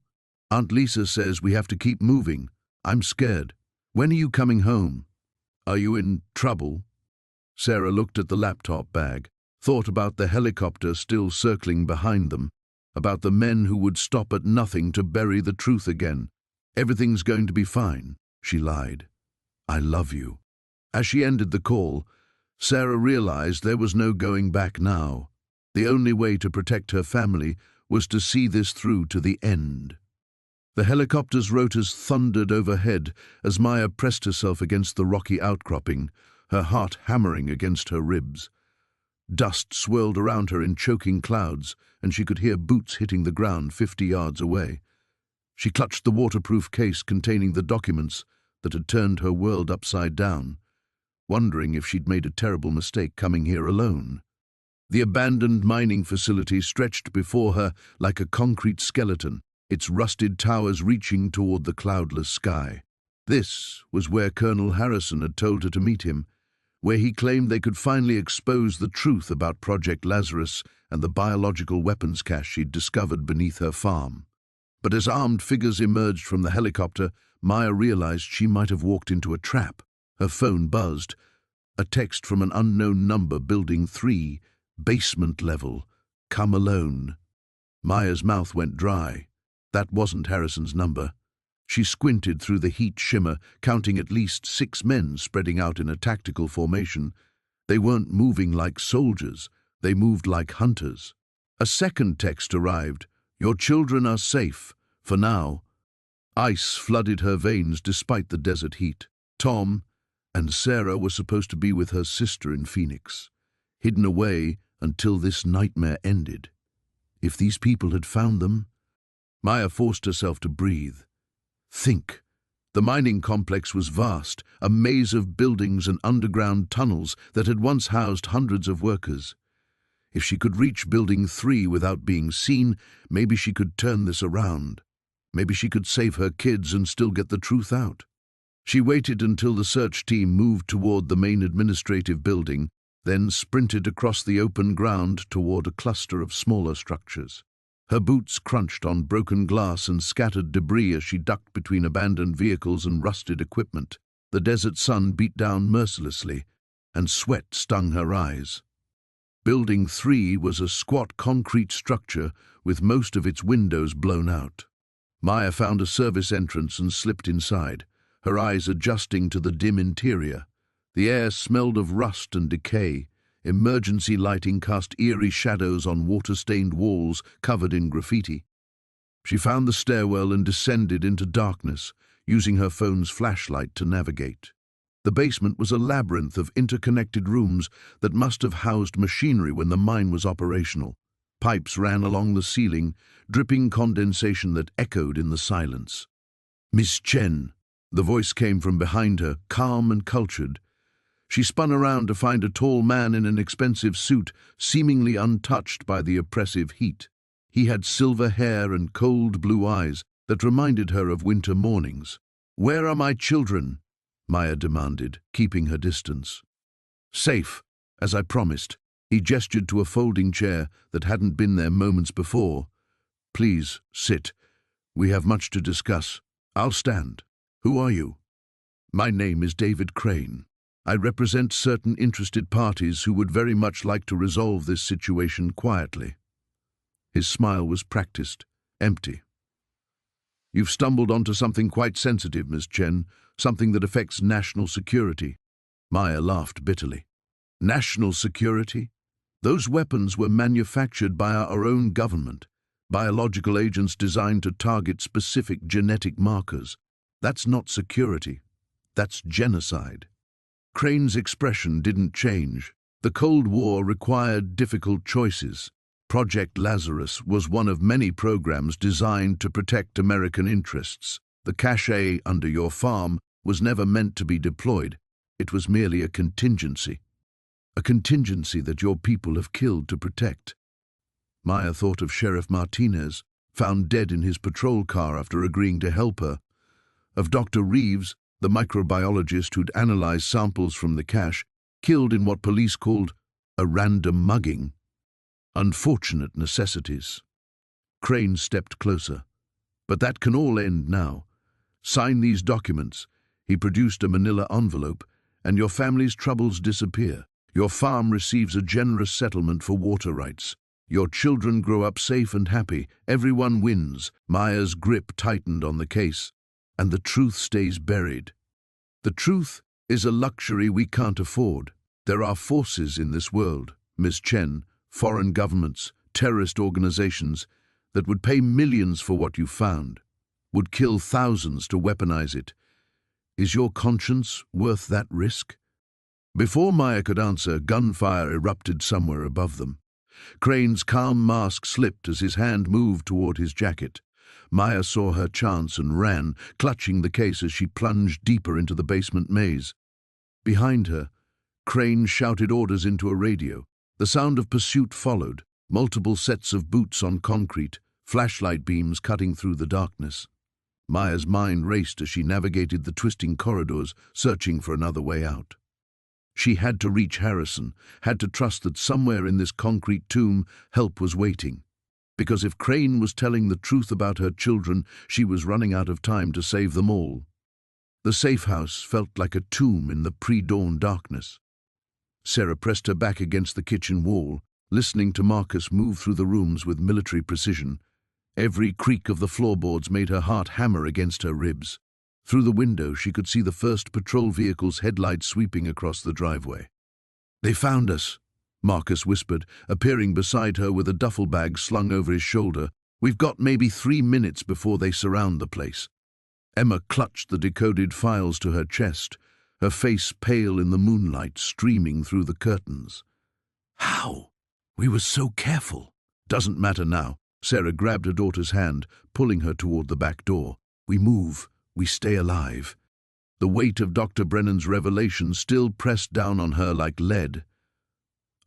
Aunt Lisa says we have to keep moving. I'm scared. When are you coming home? Are you in trouble?" Sarah looked at the laptop bag, thought about the helicopter still circling behind them, about the men who would stop at nothing to bury the truth again. "Everything's going to be fine," she lied. "I love you." As she ended the call, Sarah realized there was no going back now. The only way to protect her family was to see this through to the end. The helicopter's rotors thundered overhead as Maya pressed herself against the rocky outcropping, her heart hammering against her ribs. Dust swirled around her in choking clouds, and she could hear boots hitting the ground 50 yards away. She clutched the waterproof case containing the documents that had turned her world upside down. wondering if she'd made a terrible mistake coming here alone. The abandoned mining facility stretched before her like a concrete skeleton, its rusted towers reaching toward the cloudless sky. This was where Colonel Harrison had told her to meet him, where he claimed they could finally expose the truth about Project Lazarus and the biological weapons cache she'd discovered beneath her farm. But as armed figures emerged from the helicopter, Maya realized she might have walked into a trap. Her phone buzzed. A text from an unknown number, Building 3, basement level. Come alone. Maya's mouth went dry. That wasn't Harrison's number. She squinted through the heat shimmer, counting at least 6 men spreading out in a tactical formation. They weren't moving like soldiers. They moved like hunters. A second text arrived. Your children are safe, for now. Ice flooded her veins despite the desert heat. Tom and Sarah were supposed to be with her sister in Phoenix, hidden away until this nightmare ended. If these people had found them... Maya forced herself to breathe. Think. The mining complex was vast, a maze of buildings and underground tunnels that had once housed hundreds of workers. If she could reach Building 3 without being seen, maybe she could turn this around. Maybe she could save her kids and still get the truth out. She waited until the search team moved toward the main administrative building, then sprinted across the open ground toward a cluster of smaller structures. Her boots crunched on broken glass and scattered debris as she ducked between abandoned vehicles and rusted equipment. The desert sun beat down mercilessly, and sweat stung her eyes. Building 3 was a squat concrete structure with most of its windows blown out. Maya found a service entrance and slipped inside, her eyes adjusting to the dim interior. The air smelled of rust and decay. Emergency lighting cast eerie shadows on water-stained walls covered in graffiti. She found the stairwell and descended into darkness, using her phone's flashlight to navigate. The basement was a labyrinth of interconnected rooms that must have housed machinery when the mine was operational. Pipes ran along the ceiling, dripping condensation that echoed in the silence. "Miss Chen," the voice came from behind her, calm and cultured. She spun around to find a tall man in an expensive suit, seemingly untouched by the oppressive heat. He had silver hair and cold blue eyes that reminded her of winter mornings. "Where are my children?" Maya demanded, keeping her distance. "Safe, as I promised." He gestured to a folding chair that hadn't been there moments before. "Please, sit. We have much to discuss." "I'll stand. Who are you?" "My name is David Crane. I represent certain interested parties who would very much like to resolve this situation quietly." His smile was practiced, empty. "You've stumbled onto something quite sensitive, Ms. Chen, something that affects national security." Maya laughed bitterly. "National security? Those weapons were manufactured by our own government, biological agents designed to target specific genetic markers. That's not security. That's genocide." Crane's expression didn't change. The Cold War required difficult choices. Project Lazarus was one of many programs designed to protect American interests. The cache under your farm was never meant to be deployed. It was merely a contingency. A contingency that your people have killed to protect. Maya thought of Sheriff Martinez, found dead in his patrol car after agreeing to help her. Of Dr. Reeves, the microbiologist who'd analyzed samples from the cache, killed in what police called a random mugging. Unfortunate necessities. Crane stepped closer. "But that can all end now. Sign these documents." He produced a manila envelope, "and your family's troubles disappear. Your farm receives a generous settlement for water rights. Your children grow up safe and happy. Everyone wins." Maya's grip tightened on the case. "And the truth stays buried. The truth is a luxury we can't afford. There are forces in this world, Ms. Chen, foreign governments, terrorist organizations, that would pay millions for what you found, would kill thousands to weaponize it. Is your conscience worth that risk?" Before Maya could answer, gunfire erupted somewhere above them. Crane's calm mask slipped as his hand moved toward his jacket. Maya saw her chance and ran, clutching the case as she plunged deeper into the basement maze. Behind her, Crane shouted orders into a radio. The sound of pursuit followed, multiple sets of boots on concrete, flashlight beams cutting through the darkness. Maya's mind raced as she navigated the twisting corridors, searching for another way out. She had to reach Harrison, had to trust that somewhere in this concrete tomb help was waiting. Because if Crane was telling the truth about her children, she was running out of time to save them all. The safe house felt like a tomb in the pre-dawn darkness. Sarah pressed her back against the kitchen wall, listening to Marcus move through the rooms with military precision. Every creak of the floorboards made her heart hammer against her ribs. Through the window, she could see the first patrol vehicle's headlights sweeping across the driveway. "They found us," Marcus whispered, appearing beside her with a duffel bag slung over his shoulder. "We've got maybe 3 minutes before they surround the place." Emma clutched the decoded files to her chest, her face pale in the moonlight streaming through the curtains. "How? We were so careful." "Doesn't matter now." Sarah grabbed her daughter's hand, pulling her toward the back door. "We move. We stay alive." The weight of Dr. Brennan's revelation still pressed down on her like lead.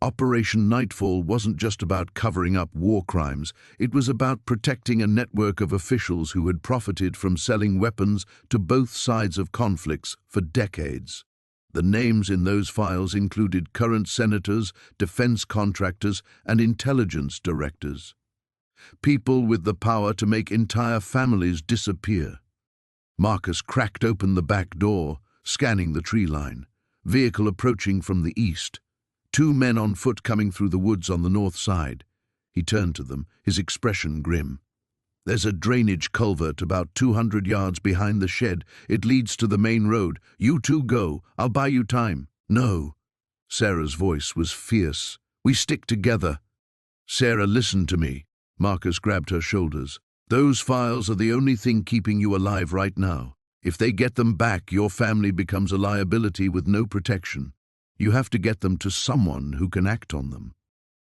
Operation Nightfall wasn't just about covering up war crimes. It was about protecting a network of officials who had profited from selling weapons to both sides of conflicts for decades. The names in those files included current senators, defense contractors, and intelligence directors. People with the power to make entire families disappear. Marcus cracked open the back door, scanning the tree line. Vehicle approaching from the east. 2 men on foot coming through the woods on the north side. He turned to them, his expression grim. "There's a drainage culvert about 200 yards behind the shed. It leads to the main road. You two go. I'll buy you time." "No." Sarah's voice was fierce. "We stick together." "Sarah, listen to me." Marcus grabbed her shoulders. "Those files are the only thing keeping you alive right now. If they get them back, your family becomes a liability with no protection. You have to get them to someone who can act on them."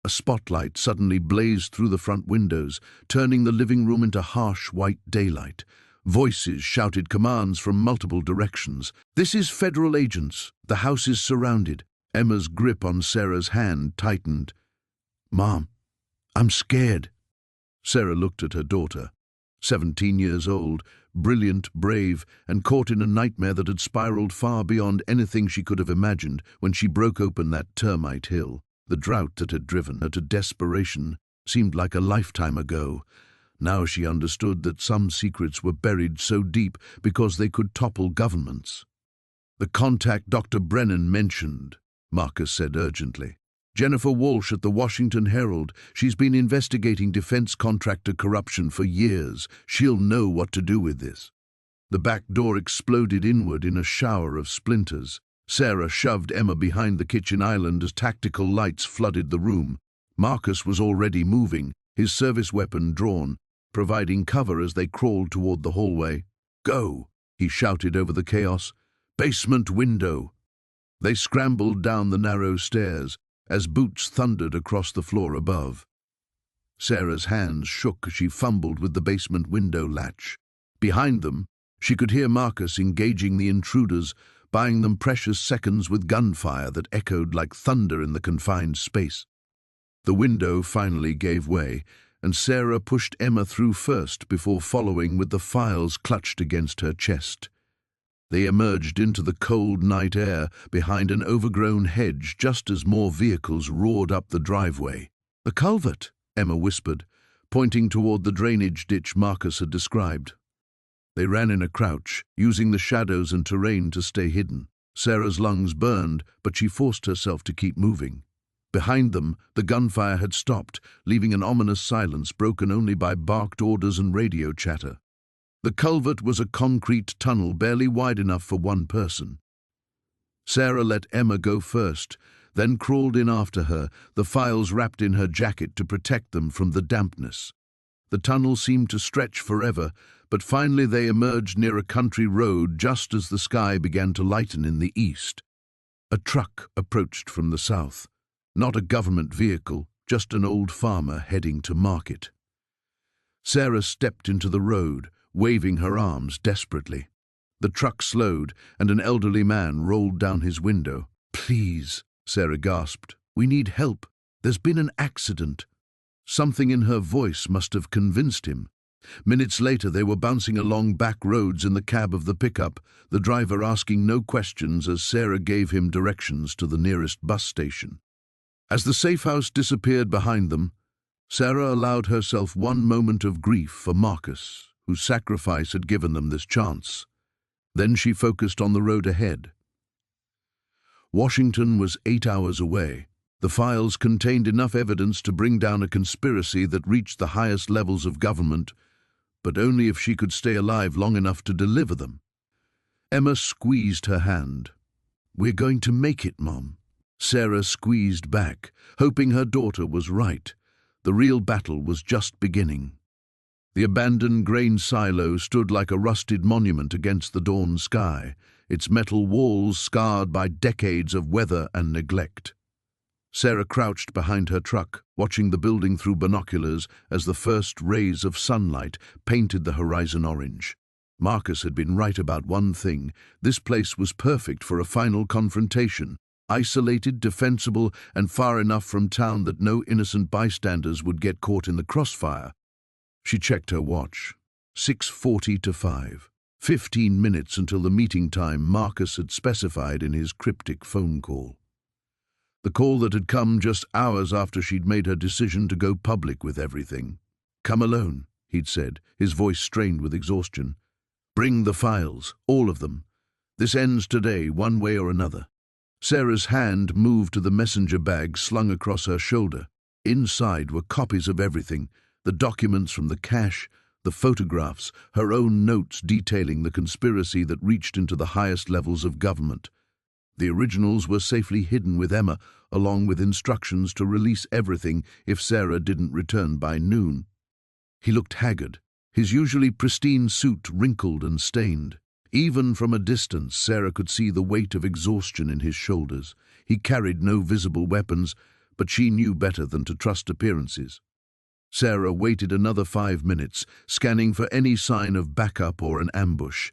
A spotlight suddenly blazed through the front windows, turning the living room into harsh white daylight. Voices shouted commands from multiple directions. "This is federal agents. The house is surrounded." Emma's grip on Sarah's hand tightened. "Mom, I'm scared." Sarah looked at her daughter, 17 years old, brilliant, brave, and caught in a nightmare that had spiraled far beyond anything she could have imagined when she broke open that termite hill. The drought that had driven her to desperation seemed like a lifetime ago. Now she understood that some secrets were buried so deep because they could topple governments. "The contact Dr. Brennan mentioned," Marcus said urgently. "Jennifer Walsh at the Washington Herald. She's been investigating defense contractor corruption for years. She'll know what to do with this." The back door exploded inward in a shower of splinters. Sarah shoved Emma behind the kitchen island as tactical lights flooded the room. Marcus was already moving, his service weapon drawn, providing cover as they crawled toward the hallway. "Go!" he shouted over the chaos. "Basement window!" They scrambled down the narrow stairs as boots thundered across the floor above. Sarah's hands shook as she fumbled with the basement window latch. Behind them, she could hear Marcus engaging the intruders, buying them precious seconds with gunfire that echoed like thunder in the confined space. The window finally gave way, and Sarah pushed Emma through first before following with the files clutched against her chest. They emerged into the cold night air behind an overgrown hedge just as more vehicles roared up the driveway. "The culvert," Emma whispered, pointing toward the drainage ditch Marcus had described. They ran in a crouch, using the shadows and terrain to stay hidden. Sarah's lungs burned, but she forced herself to keep moving. Behind them, the gunfire had stopped, leaving an ominous silence broken only by barked orders and radio chatter. The culvert was a concrete tunnel barely wide enough for one person. Sarah let Emma go first, then crawled in after her, the files wrapped in her jacket to protect them from the dampness. The tunnel seemed to stretch forever, but finally they emerged near a country road just as the sky began to lighten in the east. A truck approached from the south. Not a government vehicle, just an old farmer heading to market. Sarah stepped into the road, waving her arms desperately. The truck slowed, and an elderly man rolled down his window. Please, Sarah gasped. We need help. There's been an accident. Something in her voice must have convinced him. Minutes later, they were bouncing along back roads in the cab of the pickup, the driver asking no questions as Sarah gave him directions to the nearest bus station. As the safe house disappeared behind them, Sarah allowed herself one moment of grief for Marcus, whose sacrifice had given them this chance. Then she focused on the road ahead. Washington was 8 hours away. The files contained enough evidence to bring down a conspiracy that reached the highest levels of government, but only if she could stay alive long enough to deliver them. Emma squeezed her hand. "We're going to make it, Mom." Sarah squeezed back, hoping her daughter was right. The real battle was just beginning. The abandoned grain silo stood like a rusted monument against the dawn sky, its metal walls scarred by decades of weather and neglect. Sarah crouched behind her truck, watching the building through binoculars as the first rays of sunlight painted the horizon orange. Marcus had been right about one thing. This place was perfect for a final confrontation. Isolated, defensible, and far enough from town that no innocent bystanders would get caught in the crossfire. She checked her watch. 6:40 to 5. 15 minutes until the meeting time Marcus had specified in his cryptic phone call. The call that had come just hours after she'd made her decision to go public with everything. "Come alone," he'd said, his voice strained with exhaustion. "Bring the files, all of them. This ends today, one way or another." Sarah's hand moved to the messenger bag slung across her shoulder. Inside were copies of everything, the documents from the cache, the photographs, her own notes detailing the conspiracy that reached into the highest levels of government. The originals were safely hidden with Emma, along with instructions to release everything if Sarah didn't return by noon. He looked haggard, his usually pristine suit wrinkled and stained. Even from a distance, Sarah could see the weight of exhaustion in his shoulders. He carried no visible weapons, but she knew better than to trust appearances. Sarah waited another 5 minutes, scanning for any sign of backup or an ambush.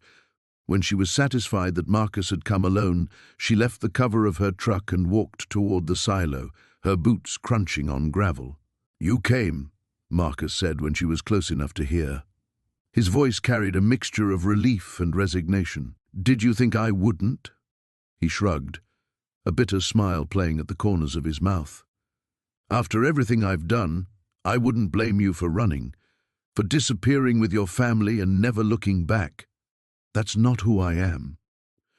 When she was satisfied that Marcus had come alone, she left the cover of her truck and walked toward the silo, her boots crunching on gravel. "You came," Marcus said when she was close enough to hear. His voice carried a mixture of relief and resignation. "Did you think I wouldn't?" He shrugged, a bitter smile playing at the corners of his mouth. "After everything I've done, I wouldn't blame you for running, for disappearing with your family and never looking back. That's not who I am."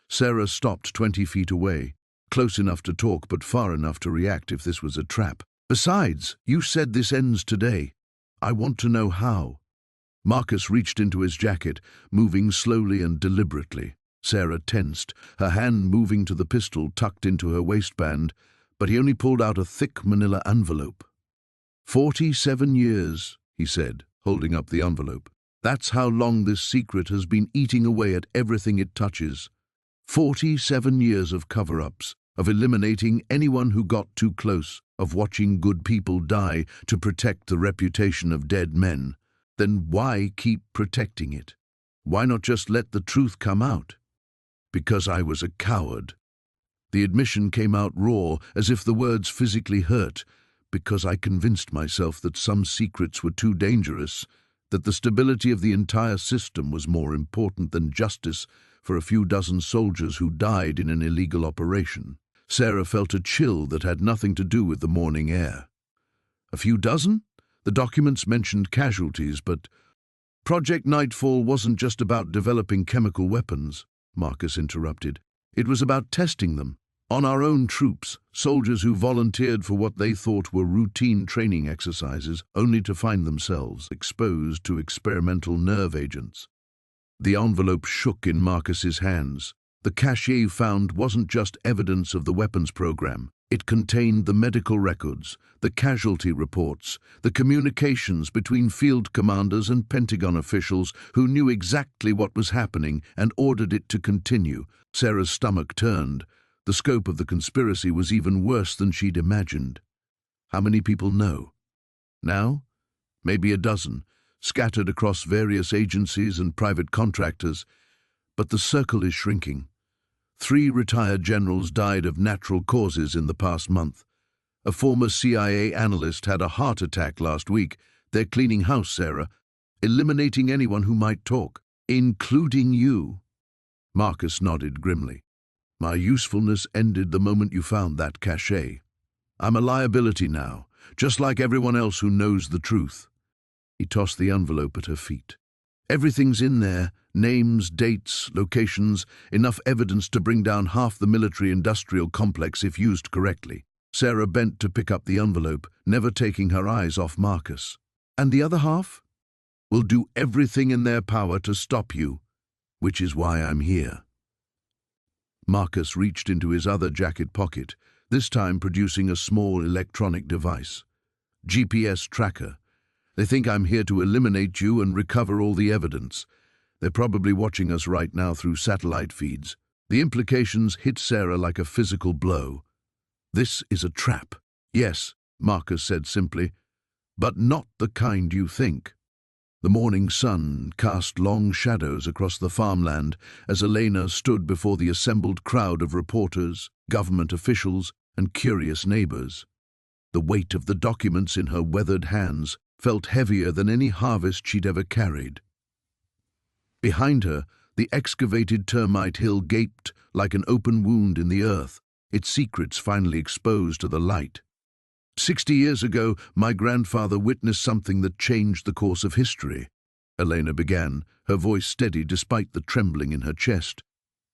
Sarah stopped 20 feet away, close enough to talk but far enough to react if this was a trap. "Besides, you said this ends today. I want to know how." Marcus reached into his jacket, moving slowly and deliberately. Sarah tensed, her hand moving to the pistol tucked into her waistband, but he only pulled out a thick manila envelope. 47 years, he said, holding up the envelope. "That's how long this secret has been eating away at everything it touches. 47 years of cover-ups, of eliminating anyone who got too close, of watching good people die to protect the reputation of dead men. Then why keep protecting it? Why not just let the truth come out?" "Because I was a coward." The admission came out raw, as if the words physically hurt. "Because I convinced myself that some secrets were too dangerous, that the stability of the entire system was more important than justice for a few dozen soldiers who died in an illegal operation." Sarah felt a chill that had nothing to do with the morning air. "A few dozen?" The documents mentioned casualties, but Project Nightfall wasn't just about developing chemical weapons, Marcus interrupted. It was about testing them, on our own troops, soldiers who volunteered for what they thought were routine training exercises, only to find themselves exposed to experimental nerve agents. The envelope shook in Marcus's hands. The cache found wasn't just evidence of the weapons program. It contained the medical records, the casualty reports, the communications between field commanders and Pentagon officials who knew exactly what was happening and ordered it to continue. Sarah's stomach turned. The scope of the conspiracy was even worse than she'd imagined. How many people know? Now? Maybe a dozen, scattered across various agencies and private contractors. But the circle is shrinking. 3 retired generals died of natural causes in the past month. A former CIA analyst had a heart attack last week. They're cleaning house, Sarah, eliminating anyone who might talk, including you. Marcus nodded grimly. My usefulness ended the moment you found that cachet. I'm a liability now, just like everyone else who knows the truth. He tossed the envelope at her feet. Everything's in there, names, dates, locations, enough evidence to bring down half the military-industrial complex if used correctly. Sarah bent to pick up the envelope, never taking her eyes off Marcus. And the other half? Will do everything in their power to stop you, which is why I'm here. Marcus reached into his other jacket pocket, this time producing a small electronic device. GPS tracker. They think I'm here to eliminate you and recover all the evidence. They're probably watching us right now through satellite feeds. The implications hit Sarah like a physical blow. This is a trap. Yes, Marcus said simply, but not the kind you think. The morning sun cast long shadows across the farmland as Elena stood before the assembled crowd of reporters, government officials, and curious neighbors. The weight of the documents in her weathered hands felt heavier than any harvest she'd ever carried. Behind her, the excavated termite hill gaped like an open wound in the earth, its secrets finally exposed to the light. 60 years ago, my grandfather witnessed something that changed the course of history. Elena began, her voice steady despite the trembling in her chest.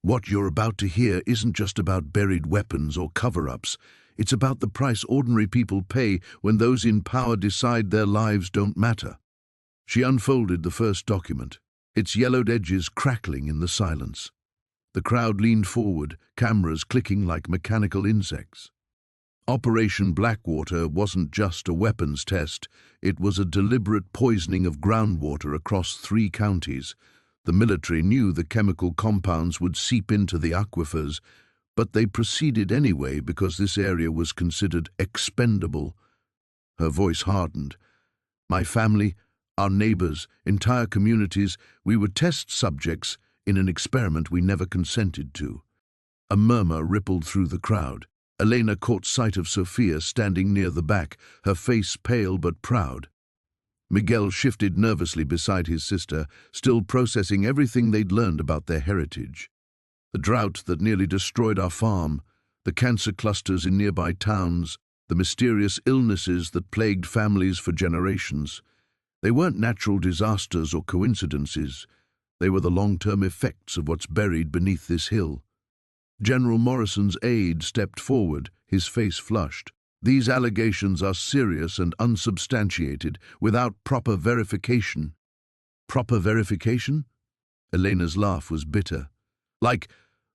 What you're about to hear isn't just about buried weapons or cover-ups. It's about the price ordinary people pay when those in power decide their lives don't matter. She unfolded the first document, its yellowed edges crackling in the silence. The crowd leaned forward, cameras clicking like mechanical insects. Operation Blackwater wasn't just a weapons test, it was a deliberate poisoning of groundwater across 3 counties. The military knew the chemical compounds would seep into the aquifers, but they proceeded anyway because this area was considered expendable. Her voice hardened. My family, our neighbors, entire communities, we were test subjects in an experiment we never consented to. A murmur rippled through the crowd. Elena caught sight of Sophia standing near the back, her face pale but proud. Miguel shifted nervously beside his sister, still processing everything they'd learned about their heritage. The drought that nearly destroyed our farm, the cancer clusters in nearby towns, the mysterious illnesses that plagued families for generations. They weren't natural disasters or coincidences. They were the long-term effects of what's buried beneath this hill. General Morrison's aide stepped forward, his face flushed. These allegations are serious and unsubstantiated, without proper verification. Proper verification? Elena's laugh was bitter. Like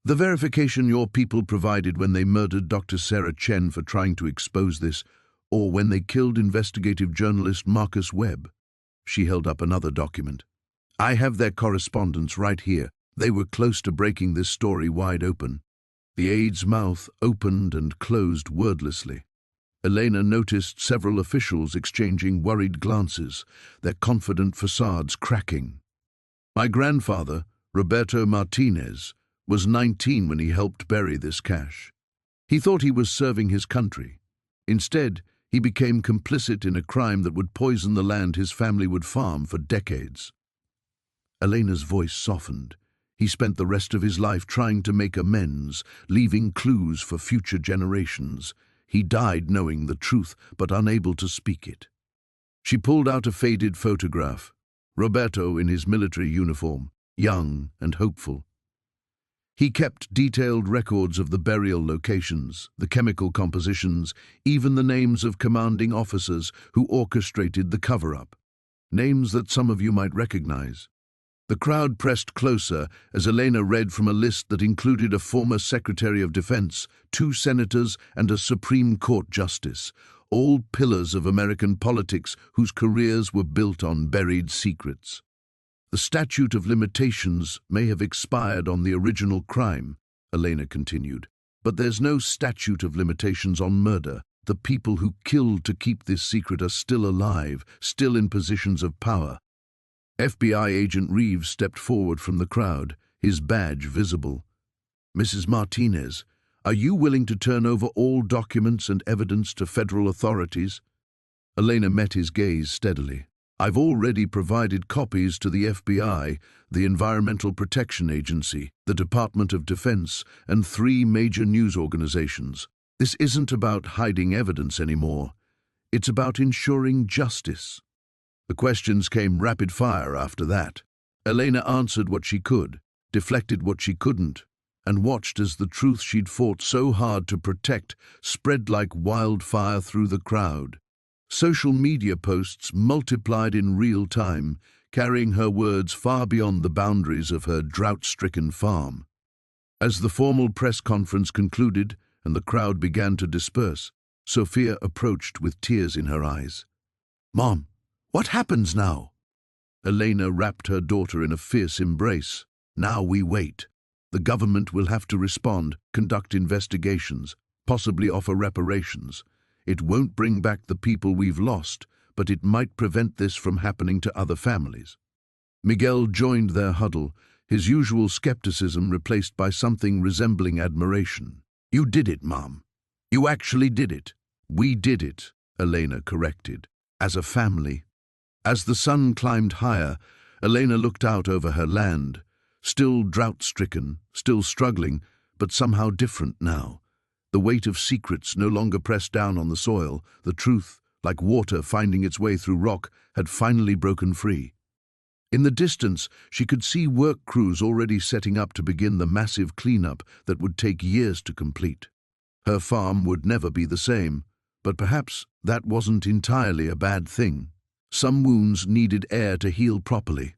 the verification your people provided when they murdered Dr. Sarah Chen for trying to expose this, or when they killed investigative journalist Marcus Webb. She held up another document. I have their correspondence right here. They were close to breaking this story wide open. The aide's mouth opened and closed wordlessly. Elena noticed several officials exchanging worried glances, their confident facades cracking. My grandfather, Roberto Martinez, was 19 when he helped bury this cache. He thought he was serving his country. Instead, he became complicit in a crime that would poison the land his family would farm for decades. Elena's voice softened. He spent the rest of his life trying to make amends, leaving clues for future generations. He died knowing the truth, but unable to speak it. She pulled out a faded photograph. Roberto in his military uniform, young and hopeful. He kept detailed records of the burial locations, the chemical compositions, even the names of commanding officers who orchestrated the cover-up. Names that some of you might recognize. The crowd pressed closer as Elena read from a list that included a former Secretary of Defense, 2 senators, and a Supreme Court justice, all pillars of American politics whose careers were built on buried secrets. The statute of limitations may have expired on the original crime, Elena continued, but there's no statute of limitations on murder. The people who killed to keep this secret are still alive, still in positions of power. FBI agent Reeves stepped forward from the crowd, his badge visible. Mrs. Martinez, are you willing to turn over all documents and evidence to federal authorities? Elena met his gaze steadily. I've already provided copies to the FBI, the Environmental Protection Agency, the Department of Defense, and 3 major news organizations. This isn't about hiding evidence anymore. It's about ensuring justice. The questions came rapid fire after that. Elena answered what she could, deflected what she couldn't, and watched as the truth she'd fought so hard to protect spread like wildfire through the crowd. Social media posts multiplied in real time, carrying her words far beyond the boundaries of her drought-stricken farm. As the formal press conference concluded and the crowd began to disperse, Sophia approached with tears in her eyes. "Mom, what happens now?" Elena wrapped her daughter in a fierce embrace. "Now we wait. The government will have to respond, conduct investigations, possibly offer reparations. It won't bring back the people we've lost, but it might prevent this from happening to other families." Miguel joined their huddle, his usual skepticism replaced by something resembling admiration. "You did it, Mom. You actually did it." "We did it," Elena corrected, "as a family." As the sun climbed higher, Elena looked out over her land, still drought-stricken, still struggling, but somehow different now. The weight of secrets no longer pressed down on the soil. The truth, like water finding its way through rock, had finally broken free. In the distance, she could see work crews already setting up to begin the massive cleanup that would take years to complete. Her farm would never be the same, but perhaps that wasn't entirely a bad thing. Some wounds needed air to heal properly.